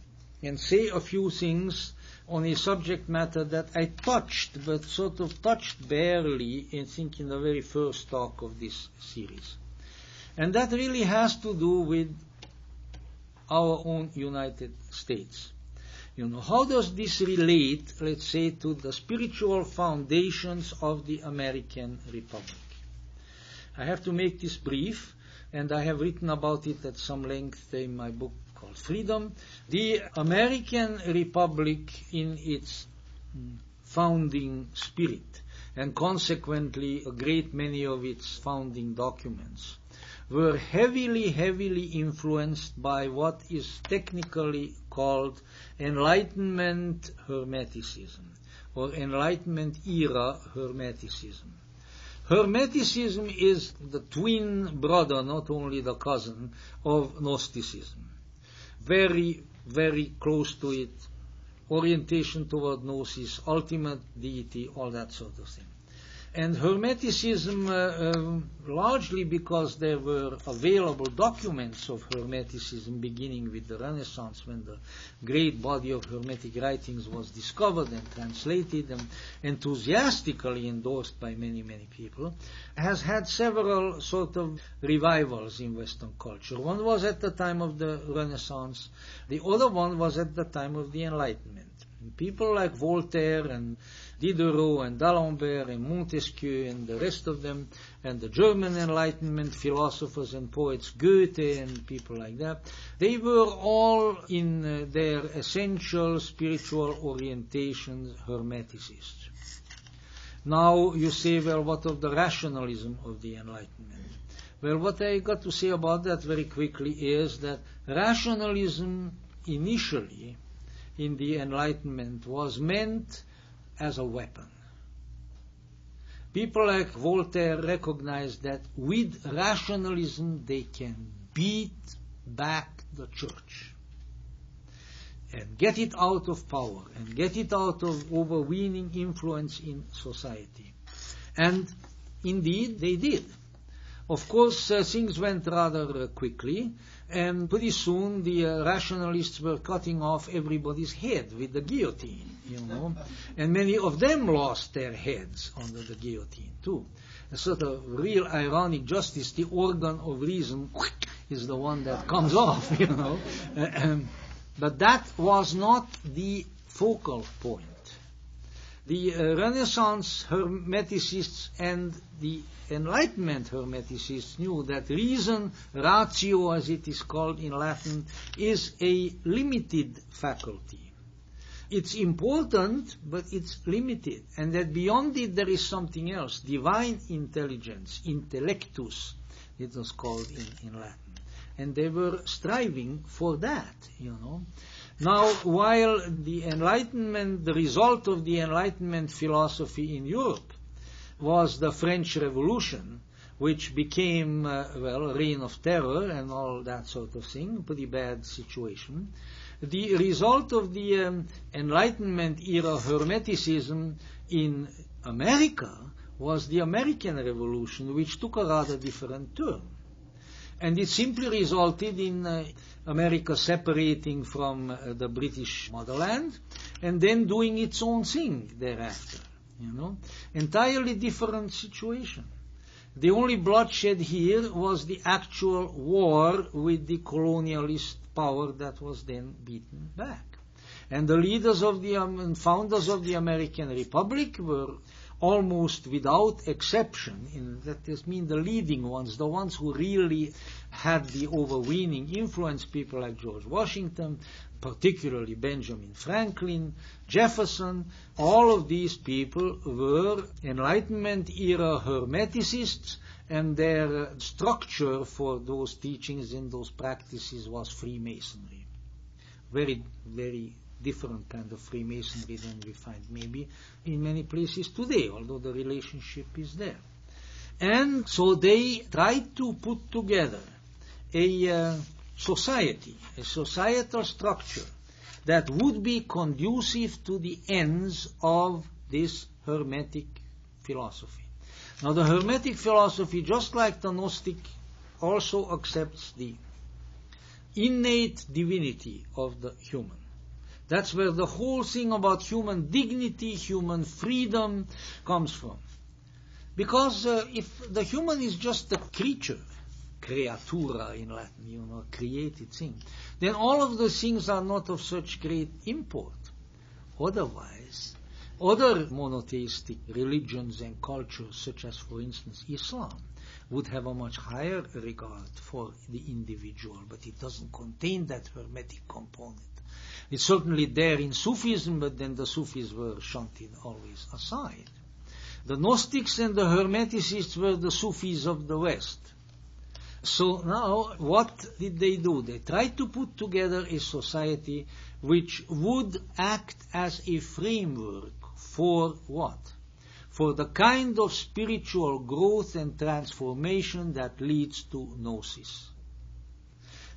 and say a few things on a subject matter that I touched, but sort of touched barely, I think, in the very first talk of this series. And that really has to do with our own United States. How does this relate, let's say, to the spiritual foundations of the American Republic? I have to make this brief, and I have written about it at some length in my book called Freedom. The American Republic, in its founding spirit, and consequently a great many of its founding documents, were heavily influenced by what is technically called Enlightenment Hermeticism, or Enlightenment era Hermeticism. Hermeticism is the twin brother, not only the cousin, of Gnosticism. Very, very close to it, orientation toward Gnosis, ultimate deity, all that sort of thing. And Hermeticism, largely because there were available documents of Hermeticism beginning with the Renaissance, when the great body of Hermetic writings was discovered and translated and enthusiastically endorsed by many people, has had several sort of revivals in Western culture. One was at the time of the Renaissance, the other one was at the time of the Enlightenment. And people like Voltaire and Diderot and D'Alembert and Montesquieu and the rest of them, and the German Enlightenment philosophers and poets, Goethe and people like that, they were all in their essential spiritual orientations Hermeticists. Now you say, well, what of the rationalism of the Enlightenment? Well, what I got to say about that very quickly is that rationalism initially in the Enlightenment was meant as a weapon. People like Voltaire recognized that with rationalism they can beat back the church and get it out of power and get it out of overweening influence in society. And indeed they did. Of course, things went rather quickly, and pretty soon the rationalists were cutting off everybody's head with the guillotine, and many of them lost their heads under the guillotine too. A sort of real ironic justice, the organ of reason is the one that comes off, But that was not the focal point. The Renaissance Hermeticists and the Enlightenment Hermeticists knew that reason, ratio as it is called in Latin, is a limited faculty. It's important, but it's limited, and that beyond it there is something else, divine intelligence, intellectus, it was called in Latin. And they were striving for that, Now, while the Enlightenment, the result of the Enlightenment philosophy in Europe was the French Revolution, which became, a reign of terror and all that sort of thing, pretty bad situation. The result of the Enlightenment era Hermeticism in America was the American Revolution, which took a rather different turn. And it simply resulted in America separating from the British motherland and then doing its own thing thereafter. Entirely different situation. The only bloodshed here was the actual war with the colonialist power that was then beaten back. And the leaders of the founders of the American Republic were almost without exception, that is mean the leading ones, the ones who really had the overweening influence, people like George Washington, particularly Benjamin Franklin, Jefferson. All of these people were Enlightenment-era Hermeticists, and their structure for those teachings and those practices was Freemasonry. Very, very different kind of Freemasonry than we find maybe in many places today, although the relationship is there. And so they tried to put together a society, a societal structure that would be conducive to the ends of this Hermetic philosophy. Now the Hermetic philosophy, just like the Gnostic, also accepts the innate divinity of the human. That's where the whole thing about human dignity, human freedom comes from. Because if the human is just a creature, creatura in Latin, created thing, then all of those things are not of such great import. Otherwise, other monotheistic religions and cultures, such as, for instance, Islam, would have a much higher regard for the individual, but it doesn't contain that Hermetic component. It's certainly there in Sufism, but then the Sufis were shunted always aside. The Gnostics and the Hermeticists were the Sufis of the West. So now, what did they do? They tried to put together a society which would act as a framework for what? For the kind of spiritual growth and transformation that leads to gnosis.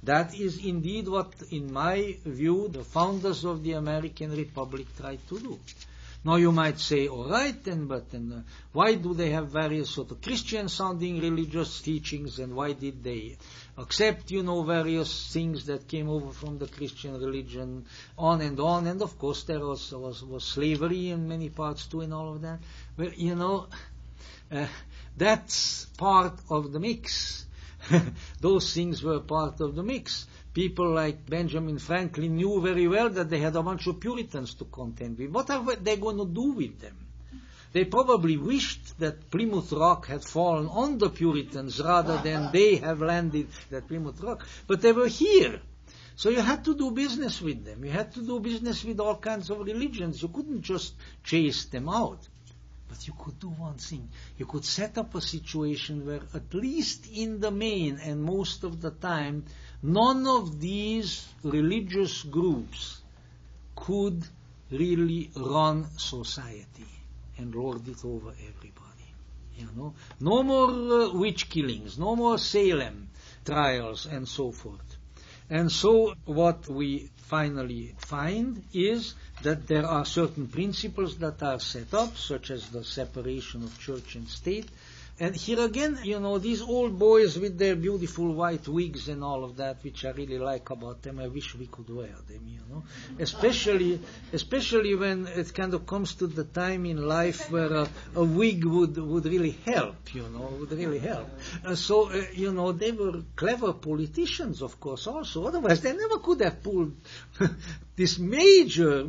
That is indeed what, in my view, the founders of the American Republic tried to do. Now you might say, all right, but why do they have various sort of Christian-sounding religious teachings, and why did they accept, various things that came over from the Christian religion, on, and of course there was slavery in many parts too, and all of that. Well, that's part of the mix. Those things were part of the mix. People like Benjamin Franklin knew very well that they had a bunch of Puritans to contend with. What are they going to do with them? They probably wished that Plymouth Rock had fallen on the Puritans rather than they have landed at Plymouth Rock. But they were here. So you had to do business with them. You had to do business with all kinds of religions. You couldn't just chase them out. But you could do one thing. You could set up a situation where, at least in the main and most of the time, none of these religious groups could really run society and lord it over everybody. No more witch killings, no more Salem trials, and so forth. And so what we finally find is that there are certain principles that are set up, such as the separation of church and state. And here again, these old boys with their beautiful white wigs and all of that, which I really like about them, I wish we could wear them, Especially when it kind of comes to the time in life where a wig would really help, would really help. So they were clever politicians, of course, also. Otherwise, they never could have pulled this major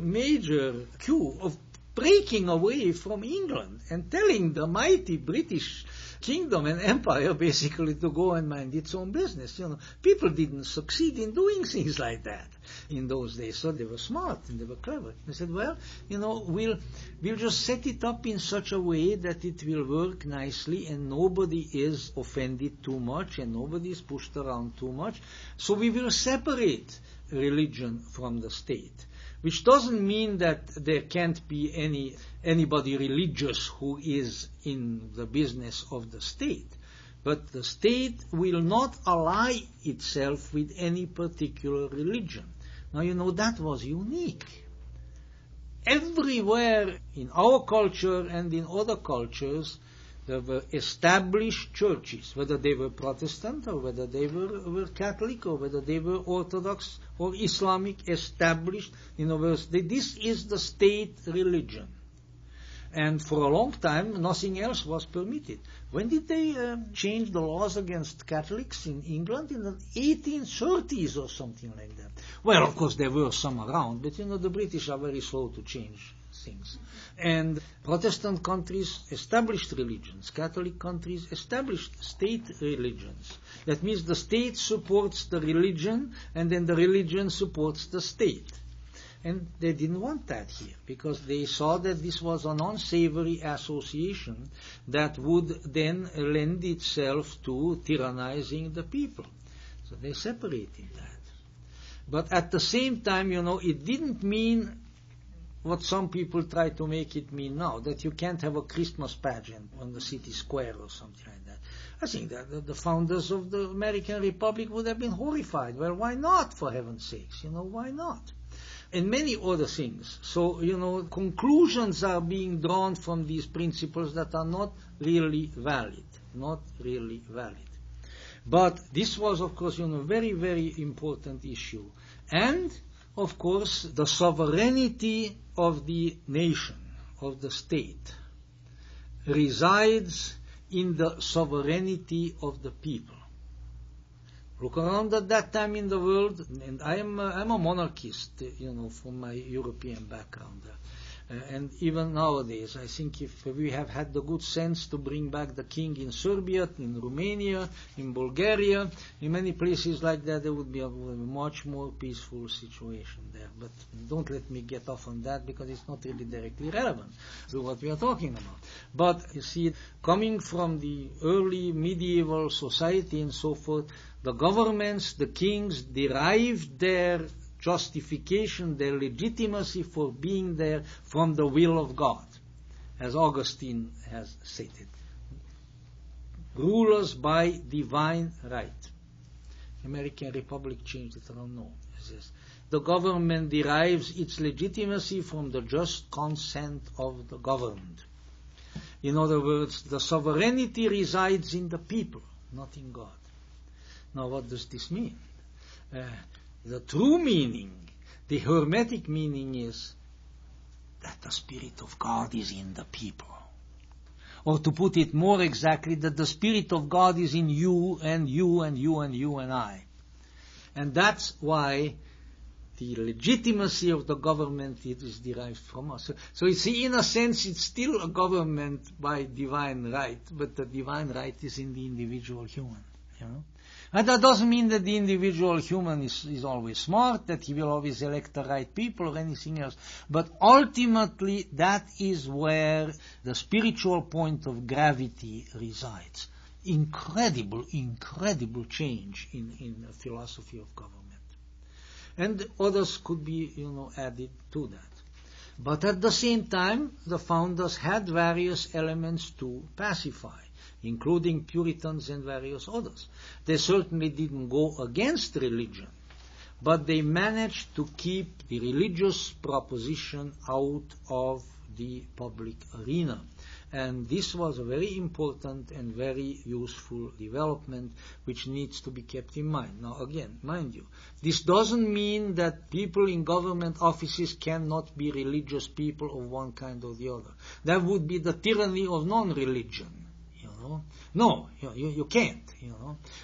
coup of breaking away from England and telling the mighty British kingdom and empire basically to go and mind its own business. People didn't succeed in doing things like that in those days, so they were smart and they were clever. They said, well, we'll just set it up in such a way that it will work nicely and nobody is offended too much and nobody is pushed around too much. So we will separate religion from the state. Which doesn't mean that there can't be anybody religious who is in the business of the state. But the state will not ally itself with any particular religion. Now, that was unique. Everywhere in our culture and in other cultures, there were established churches, whether they were Protestant or whether they were Catholic or whether they were Orthodox or Islamic, established. This is the state religion. And for a long time, nothing else was permitted. When did they change the laws against Catholics in England? In the 1830s or something like that. Well, of course, there were some around, but the British are very slow to change things. And Protestant countries established religions. Catholic countries established state religions. That means the state supports the religion, and then the religion supports the state. And they didn't want that here, because they saw that this was an unsavory association that would then lend itself to tyrannizing the people. So they separated that. But at the same time, it didn't mean what some people try to make it mean now, that you can't have a Christmas pageant on the city square or something like that. I think that the founders of the American Republic would have been horrified. Well, why not, for heaven's sakes? Why not? And many other things. So, conclusions are being drawn from these principles that are not really valid. Not really valid. But this was, of course, a very, very important issue. And, of course, the sovereignty of the nation, of the state, resides in the sovereignty of the people. Look around at that time in the world, and I'm a monarchist, from my European background. And even nowadays, I think if we have had the good sense to bring back the king in Serbia, in Romania, in Bulgaria, in many places like that, there would be a much more peaceful situation there. But don't let me get off on that, because it's not really directly relevant to what we are talking about. But you see, coming from the early medieval society and so forth, the governments, the kings, derived their justification, their legitimacy for being there from the will of God, as Augustine has stated. Rulers by divine right. American Republic changed it, I don't know. The government derives its legitimacy from the just consent of the governed. In other words, the sovereignty resides in the people, not in God. Now, what does this mean? The true meaning, the Hermetic meaning, is that the Spirit of God is in the people. Or to put it more exactly, that the Spirit of God is in you and you and you and you and I. And that's why the legitimacy of the government is derived from us. So you see, in a sense, it's still a government by divine right, but the divine right is in the individual human. And that doesn't mean that the individual human is always smart, that he will always elect the right people or anything else. But ultimately, that is where the spiritual point of gravity resides. Incredible change in the philosophy of government. And others could be, added to that. But at the same time, the founders had various elements to pacify, including Puritans and various others. They certainly didn't go against religion, but they managed to keep the religious proposition out of the public arena. And this was a very important and very useful development which needs to be kept in mind. Now again, mind you, this doesn't mean that people in government offices cannot be religious people of one kind or the other. That would be the tyranny of non-religion. No, you can't,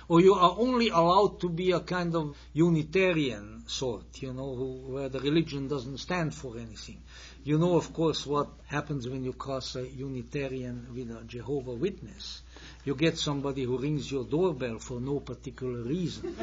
Or you are only allowed to be a kind of Unitarian sort, where the religion doesn't stand for anything. Of course, what happens when you cross a Unitarian with a Jehovah's Witness. You get somebody who rings your doorbell for no particular reason,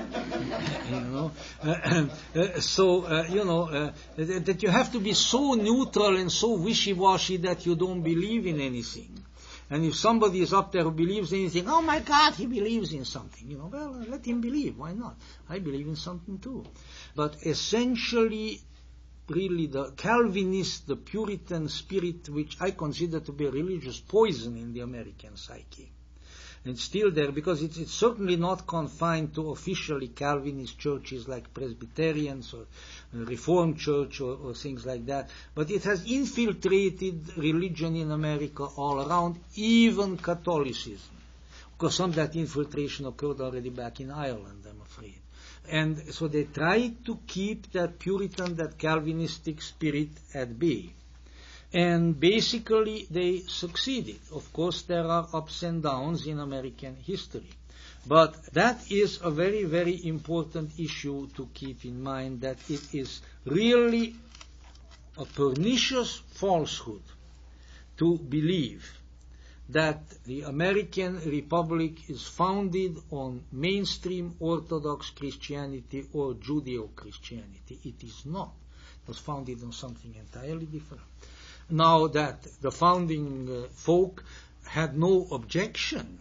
that you have to be so neutral and so wishy-washy that you don't believe in anything. And if somebody is up there who believes in anything, oh my God, he believes in something. Well, let him believe. Why not? I believe in something too. But essentially, really the Calvinist, the Puritan spirit, which I consider to be a religious poison in the American psyche. And still there, because it's certainly not confined to officially Calvinist churches like Presbyterians or Reformed Church or things like that, but it has infiltrated religion in America all around, even Catholicism. Of course, some of that infiltration occurred already back in Ireland, I'm afraid. And so they tried to keep that Puritan, that Calvinistic spirit at bay. And basically they succeeded. Of course, there are ups and downs in American history. But that is a very, very important issue to keep in mind, that it is really a pernicious falsehood to believe that the American Republic is founded on mainstream Orthodox Christianity or Judeo-Christianity. It is not. It was founded on something entirely different. Now that the founding folk had no objection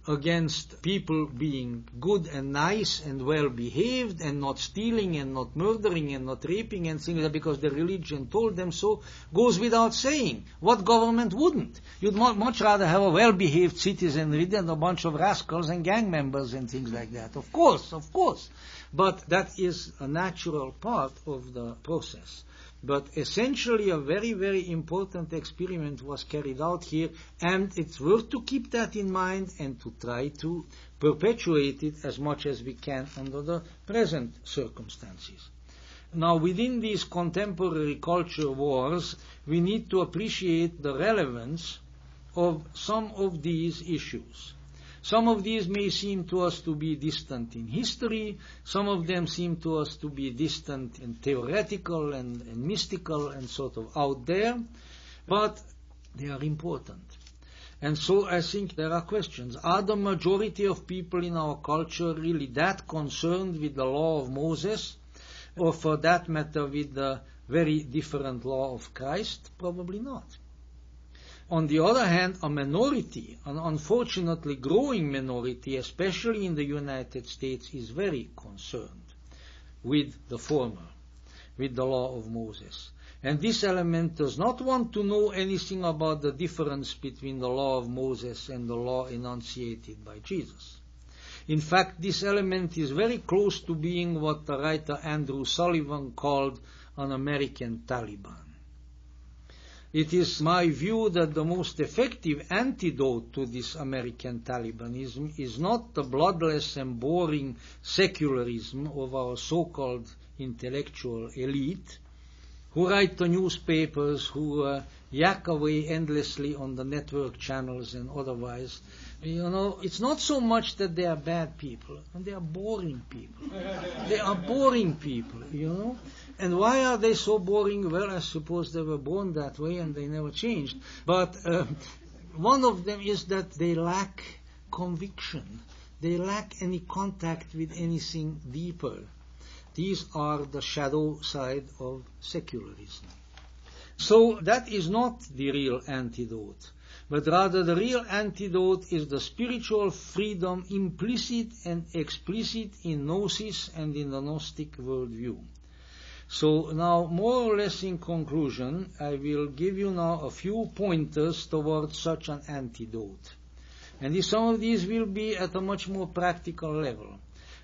against people being good and nice and well behaved and not stealing and not murdering and not raping and things like that because the religion told them so, goes without saying. What government wouldn't? You'd much rather have a well behaved citizenry than a bunch of rascals and gang members and things like that. Of course. But that is a natural part of the process. But essentially a very, very important experiment was carried out here, and it's worth to keep that in mind and to try to perpetuate it as much as we can under the present circumstances. Now, within these contemporary culture wars, we need to appreciate the relevance of some of these issues. Some of these may seem to us to be distant in history. Some of them seem to us to be distant and theoretical and mystical and sort of out there. But they are important. And so I think there are questions. Are the majority of people in our culture really that concerned with the law of Moses? Or for that matter with the very different law of Christ? Probably not. On the other hand, a minority, an unfortunately growing minority, especially in the United States, is very concerned with the former, with the law of Moses. And this element does not want to know anything about the difference between the law of Moses and the law enunciated by Jesus. In fact, this element is very close to being what the writer Andrew Sullivan called an American Taliban. It is my view that the most effective antidote to this American Talibanism is not the bloodless and boring secularism of our so-called intellectual elite, who write the newspapers, who yak away endlessly on the network channels and otherwise. You know, it's not so much that they are bad people, and they are boring people. They are boring people, you know. And why are they so boring? Well, I suppose they were born that way and they never changed. But one of them is that they lack conviction. They lack any contact with anything deeper. These are the shadow side of secularism. So that is not the real antidote, but rather the real antidote is the spiritual freedom implicit and explicit in Gnosis and in the Gnostic worldview. So now, more or less in conclusion, I will give you now a few pointers towards such an antidote. And some of these will be at a much more practical level.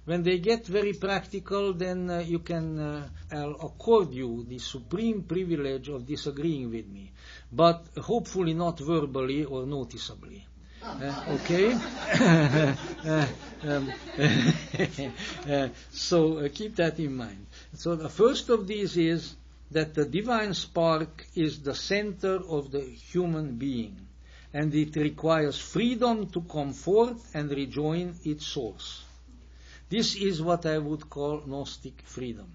When they get very practical, then you can I'll accord you the supreme privilege of disagreeing with me, but hopefully not verbally or noticeably. Okay? So keep that in mind. So the first of these is that the divine spark is the center of the human being, and it requires freedom to come forth and rejoin its source. This is what I would call Gnostic freedom.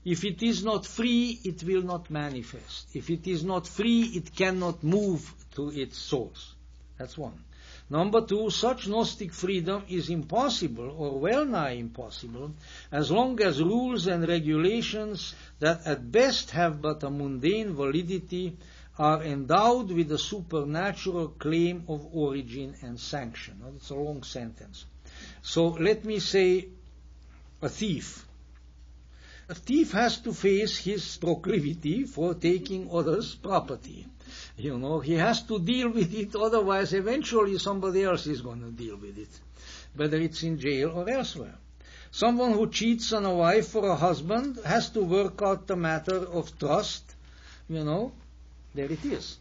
If it is not free, it will not manifest. If it is not free, it cannot move to its source. That's one. Number two, such Gnostic freedom is impossible, or well nigh impossible, as long as rules and regulations that at best have but a mundane validity are endowed with a supernatural claim of origin and sanction. Now, that's a long sentence. So let me say a thief. A thief has to face his proclivity for taking others' property. You know, he has to deal with it, otherwise eventually somebody else is going to deal with it, whether it's in jail or elsewhere. Someone who cheats on a wife or a husband has to work out the matter of trust. You know, there it is.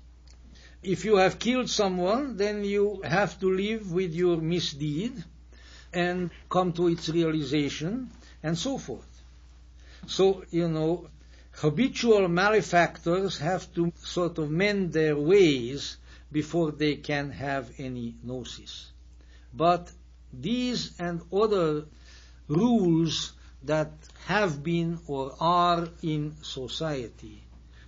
If you have killed someone, then you have to live with your misdeed and come to its realization, and so forth. So, you know, habitual malefactors have to sort of mend their ways before they can have any gnosis. But these and other rules that have been or are in society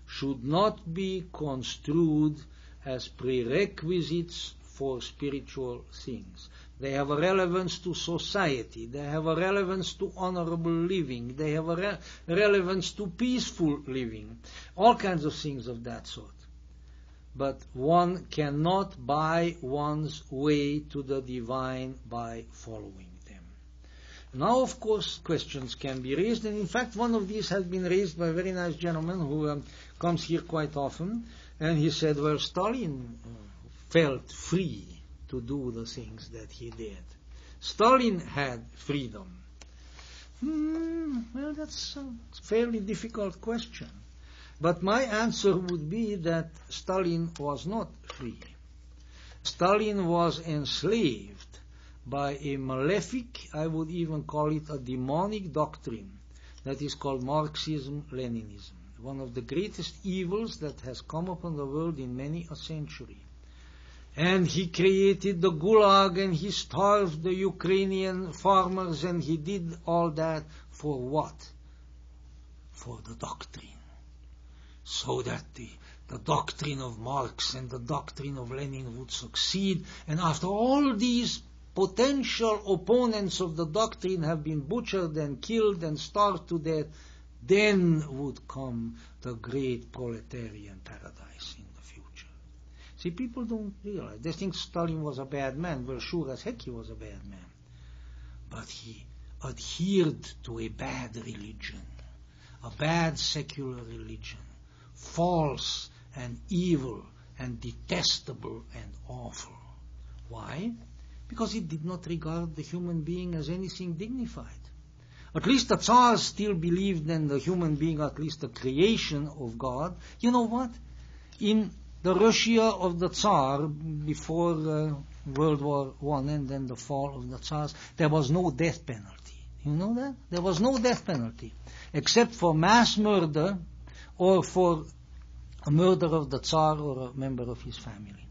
should not be construed as prerequisites for spiritual things. They have a relevance to society. They have a relevance to honorable living. They have a relevance to peaceful living. All kinds of things of that sort. But one cannot buy one's way to the divine by following them. Now, of course, questions can be raised, and in fact one of these has been raised by a very nice gentleman who comes here quite often, and he said, well, Stalin felt free to do the things that he did. Stalin had freedom. Well, that's a fairly difficult question. But my answer would be that Stalin was not free. Stalin was enslaved by a malefic, I would even call it a demonic doctrine, that is called Marxism-Leninism, one of the greatest evils that has come upon the world in many a century. And he created the Gulag, and he starved the Ukrainian farmers, and he did all that for what? For the doctrine. So that the doctrine of Marx and the doctrine of Lenin would succeed, and after all these potential opponents of the doctrine have been butchered and killed and starved to death, then would come the great proletarian paradise in the future. See, people don't realize. They think Stalin was a bad man. Well, sure as heck he was a bad man. But he adhered to a bad religion, a bad secular religion, false and evil and detestable and awful. Why? Because it did not regard the human being as anything dignified. At least the Tsars still believed in the human being, at least the creation of God. You know what? In the Russia of the Tsar, before World War I and then the fall of the Tsars, there was no death penalty. You know that? There was no death penalty, except for mass murder or for a murder of the Tsar or a member of his family.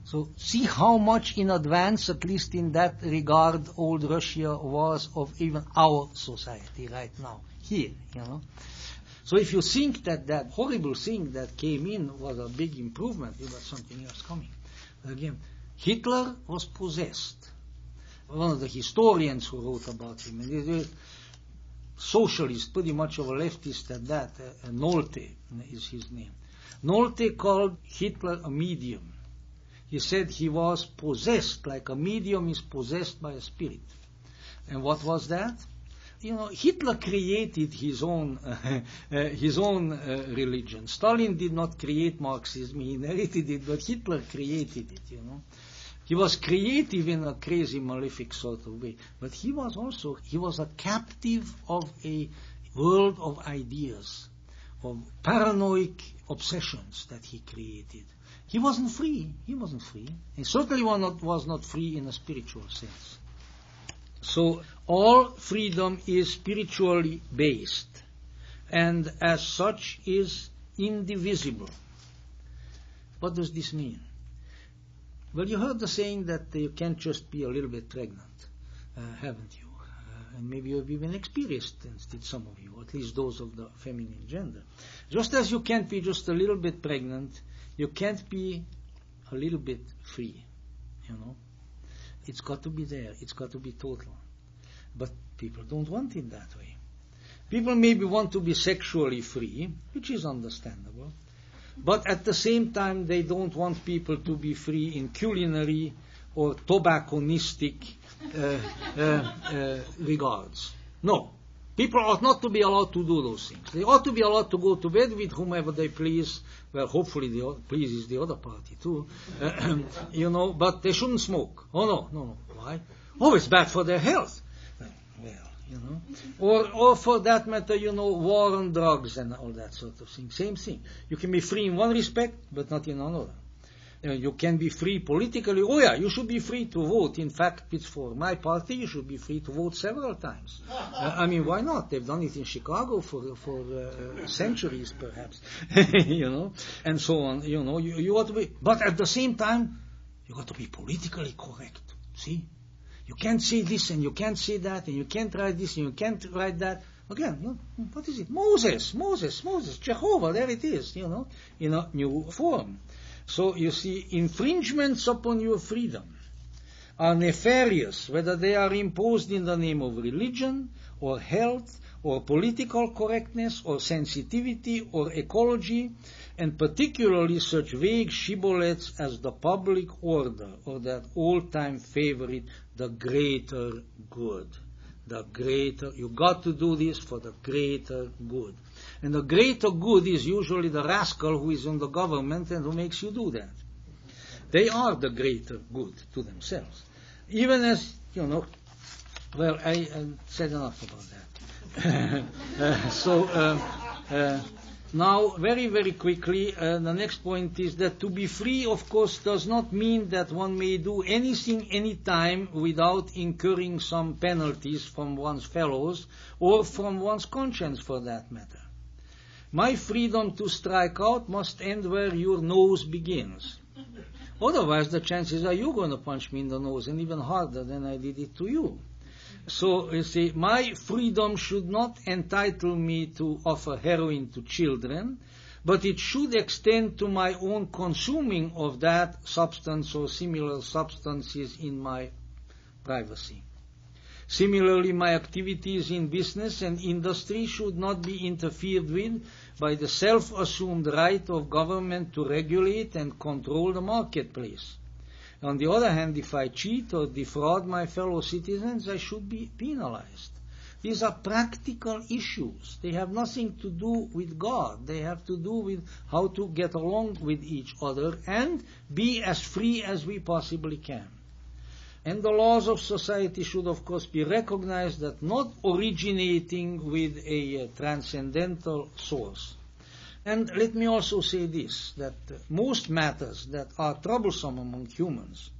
So see how much in advance, at least in that regard, old Russia was of even our society right now, here, you know. So if you think that that horrible thing that came in was a big improvement, it was something else coming. Again, Hitler was possessed. One of the historians who wrote about him, and he's a socialist, pretty much of a leftist at that, Nolte is his name. Nolte called Hitler a medium. He said he was possessed, like a medium is possessed by a spirit. And what was that? You know, Hitler created his own religion. Stalin did not create Marxism; he inherited it, but Hitler created it. You know, he was creative in a crazy, malefic sort of way. But he was a captive of a world of ideas, of paranoid obsessions that he created. He wasn't free. He wasn't free. He certainly was not free in a spiritual sense. So all freedom is spiritually based, and as such is indivisible. What does this mean? Well, you heard the saying that you can't just be a little bit pregnant, haven't you? And maybe you've even experienced it, some of you, at least those of the feminine gender. Just as you can't be just a little bit pregnant, you can't be a little bit free, you know. It's got to be there. It's got to be total. But people don't want it that way. People maybe want to be sexually free, which is understandable. But at the same time, they don't want people to be free in culinary or tobacconistic regards. No. People ought not to be allowed to do those things. They ought to be allowed to go to bed with whomever they please. Well, hopefully pleases the other party too. You know, but they shouldn't smoke. Oh, no. Why? Oh, it's bad for their health. Well, you know. Or for that matter, you know, war on drugs and all that sort of thing. Same thing. You can be free in one respect, but not in another. You can be free politically. Oh yeah, you should be free to vote. In fact, it's for my party. You should be free to vote several times. I mean, why not? They've done it in Chicago for centuries, perhaps. And so on. You ought to be. But at the same time, you got to be politically correct. See, you can't say this and you can't say that and you can't write this and you can't write that. Again, what is it? Moses, Jehovah. There it is. In a new form. So you see, infringements upon your freedom are nefarious, whether they are imposed in the name of religion, or health, or political correctness, or sensitivity, or ecology, and particularly such vague shibboleths as the public order, or that all-time favorite, the greater good. The greater, you got to do this for the greater good. And the greater good is usually the rascal who is in the government and who makes you do that. They are the greater good to themselves. Even as, well, I said enough about that. Now, very, very quickly, the next point is that to be free, of course, does not mean that one may do anything, anytime, without incurring some penalties from one's fellows, or from one's conscience, for that matter. My freedom to strike out must end where your nose begins. Otherwise, the chances are you're going to punch me in the nose, and even harder than I did it to you. So, you see, my freedom should not entitle me to offer heroin to children, but it should extend to my own consuming of that substance or similar substances in my privacy. Similarly, my activities in business and industry should not be interfered with by the self-assumed right of government to regulate and control the marketplace. On the other hand, if I cheat or defraud my fellow citizens, I should be penalized. These are practical issues. They have nothing to do with God. They have to do with how to get along with each other and be as free as we possibly can. And the laws of society should, of course, be recognized that not originating with a transcendental source. And let me also say this, that most matters that are troublesome among humans,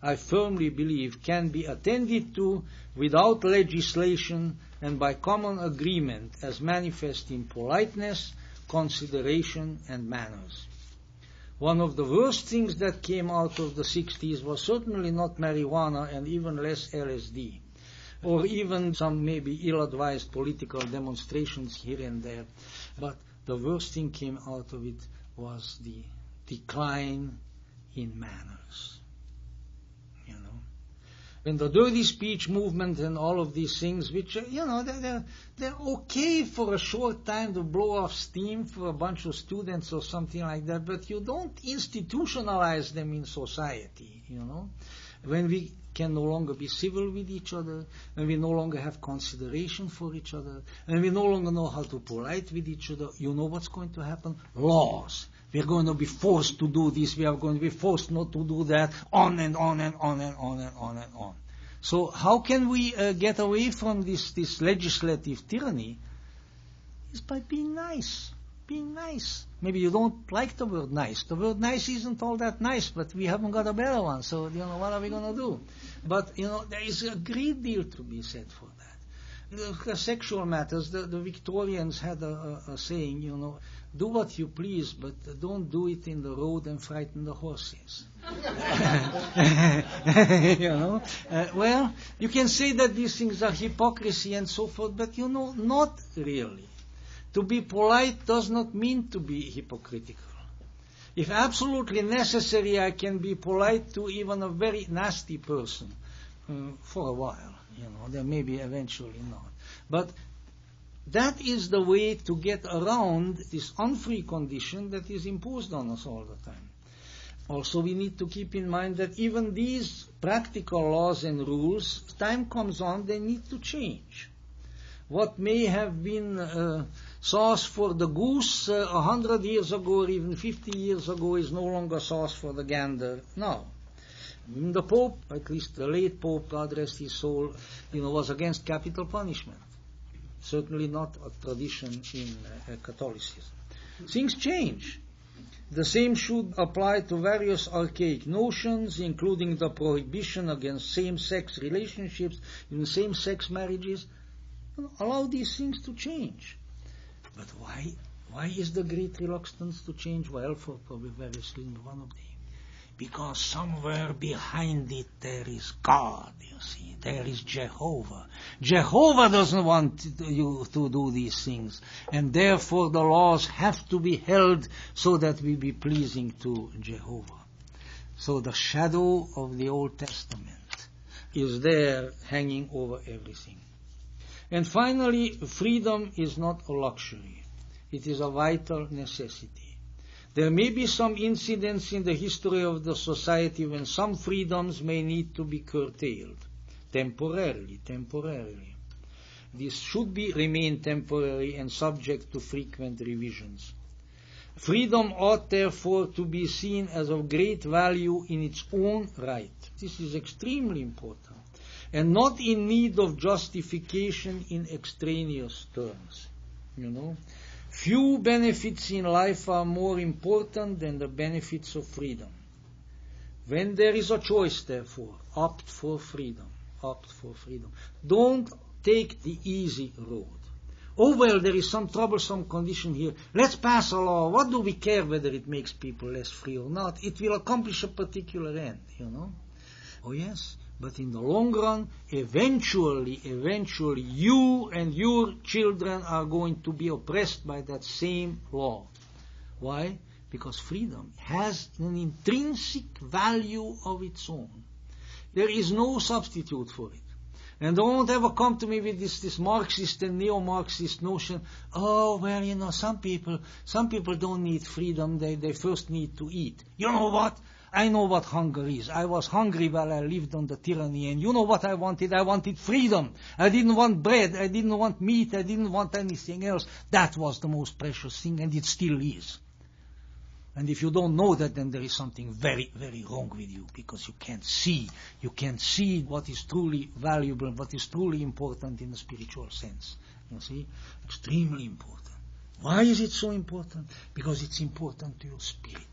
I firmly believe, can be attended to without legislation and by common agreement as manifest in politeness, consideration, and manners. One of the worst things that came out of the 60s was certainly not marijuana and even less LSD, or even some maybe ill-advised political demonstrations here and there, but the worst thing came out of it was the decline in manners. When the dirty speech movement and all of these things, which, they're okay for a short time to blow off steam for a bunch of students or something like that, but you don't institutionalize them in society, When we can no longer be civil with each other, when we no longer have consideration for each other, and we no longer know how to polite with each other, you know what's going to happen? Laws. We are going to be forced to do this, we are going to be forced not to do that, on and on and on and on and on and on. So how can we get away from this legislative tyranny? It's by being nice. Being nice. Maybe you don't like the word nice. The word nice isn't all that nice, but we haven't got a better one, so, what are we going to do? But, there is a great deal to be said for that. The sexual matters, the Victorians had a saying, do what you please, but don't do it in the road and frighten the horses. Well, you can say that these things are hypocrisy and so forth, but, not really. To be polite does not mean to be hypocritical. If absolutely necessary, I can be polite to even a very nasty person for a while. There may be eventually not. But that is the way to get around this unfree condition that is imposed on us all the time. Also, we need to keep in mind that even these practical laws and rules, as time comes on, they need to change. What may have been sauce for the goose 100 years ago or even 50 years ago is no longer sauce for the gander now. The Pope, at least the late Pope, God rest his soul, was against capital punishment. Certainly not a tradition in Catholicism. Things change. The same should apply to various archaic notions, including the prohibition against same-sex relationships, even same-sex marriages. Allow these things to change. But why is the great reluctance to change? Well, for probably various reasons. One of them, because somewhere behind it there is God, you see. There is Jehovah. Jehovah doesn't want you to do these things. And therefore the laws have to be held so that we be pleasing to Jehovah. So the shadow of the Old Testament is there hanging over everything. And finally, freedom is not a luxury. It is a vital necessity. There may be some incidents in the history of the society when some freedoms may need to be curtailed, temporarily. This should remain temporary and subject to frequent revisions. Freedom ought therefore to be seen as of great value in its own right. This is extremely important, and not in need of justification in extraneous terms. Few benefits in life are more important than the benefits of freedom. When there is a choice, therefore, opt for freedom. Don't take the easy road. Oh, well, there is some troublesome condition here. Let's pass a law. What do we care whether it makes people less free or not? It will accomplish a particular end, Oh, yes. But in the long run, eventually, you and your children are going to be oppressed by that same law. Why? Because freedom has an intrinsic value of its own. There is no substitute for it. And don't ever come to me with this Marxist and neo-Marxist notion, oh, well, some people don't need freedom, they first need to eat. You know what? I know what hunger is. I was hungry while I lived under tyranny, and you know what I wanted? I wanted freedom. I didn't want bread, I didn't want meat, I didn't want anything else. That was the most precious thing, and it still is. And if you don't know that, then there is something very, very wrong with you, because you can't see what is truly valuable, what is truly important in the spiritual sense. You see? Extremely important. Why is it so important? Because it's important to your spirit.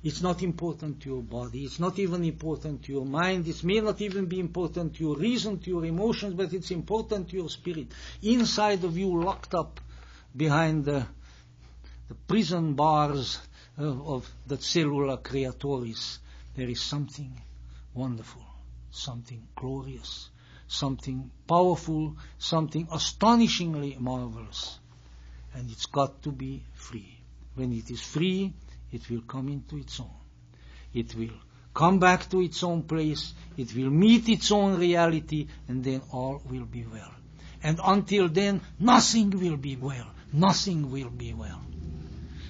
It's not important to your body. It's not even important to your mind. It may not even be important to your reason, to your emotions, but it's important to your spirit. Inside of you, locked up behind the prison bars of the cellula creatoris, there is something wonderful, something glorious, something powerful, something astonishingly marvelous. And it's got to be free. When it is free, it will come into its own. It will come back to its own place. It will meet its own reality, and then all will be well. And until then, nothing will be well. Nothing will be well.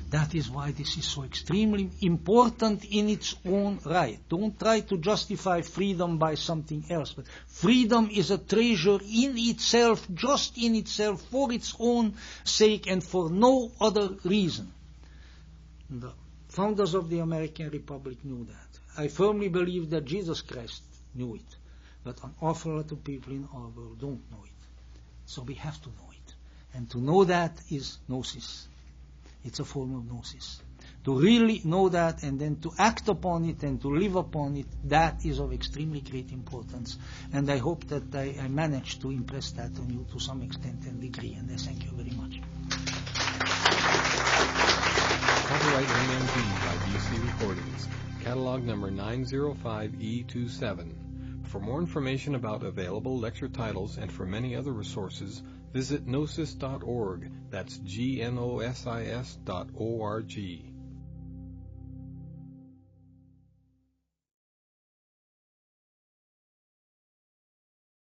That is why this is so extremely important in its own right. Don't try to justify freedom by something else. But freedom is a treasure in itself, just in itself, for its own sake and for no other reason. The founders of the American Republic knew that. I firmly believe that Jesus Christ knew it. But an awful lot of people in our world don't know it. So we have to know it. And to know that is gnosis. It's a form of gnosis. To really know that and then to act upon it and to live upon it, that is of extremely great importance. And I hope that I managed to impress that on you to some extent and degree. And I thank you very much. Copyright NMB by BC Recordings. Catalog number 905E27. For more information about available lecture titles and for many other resources, visit gnosis.org. That's gnosis.org.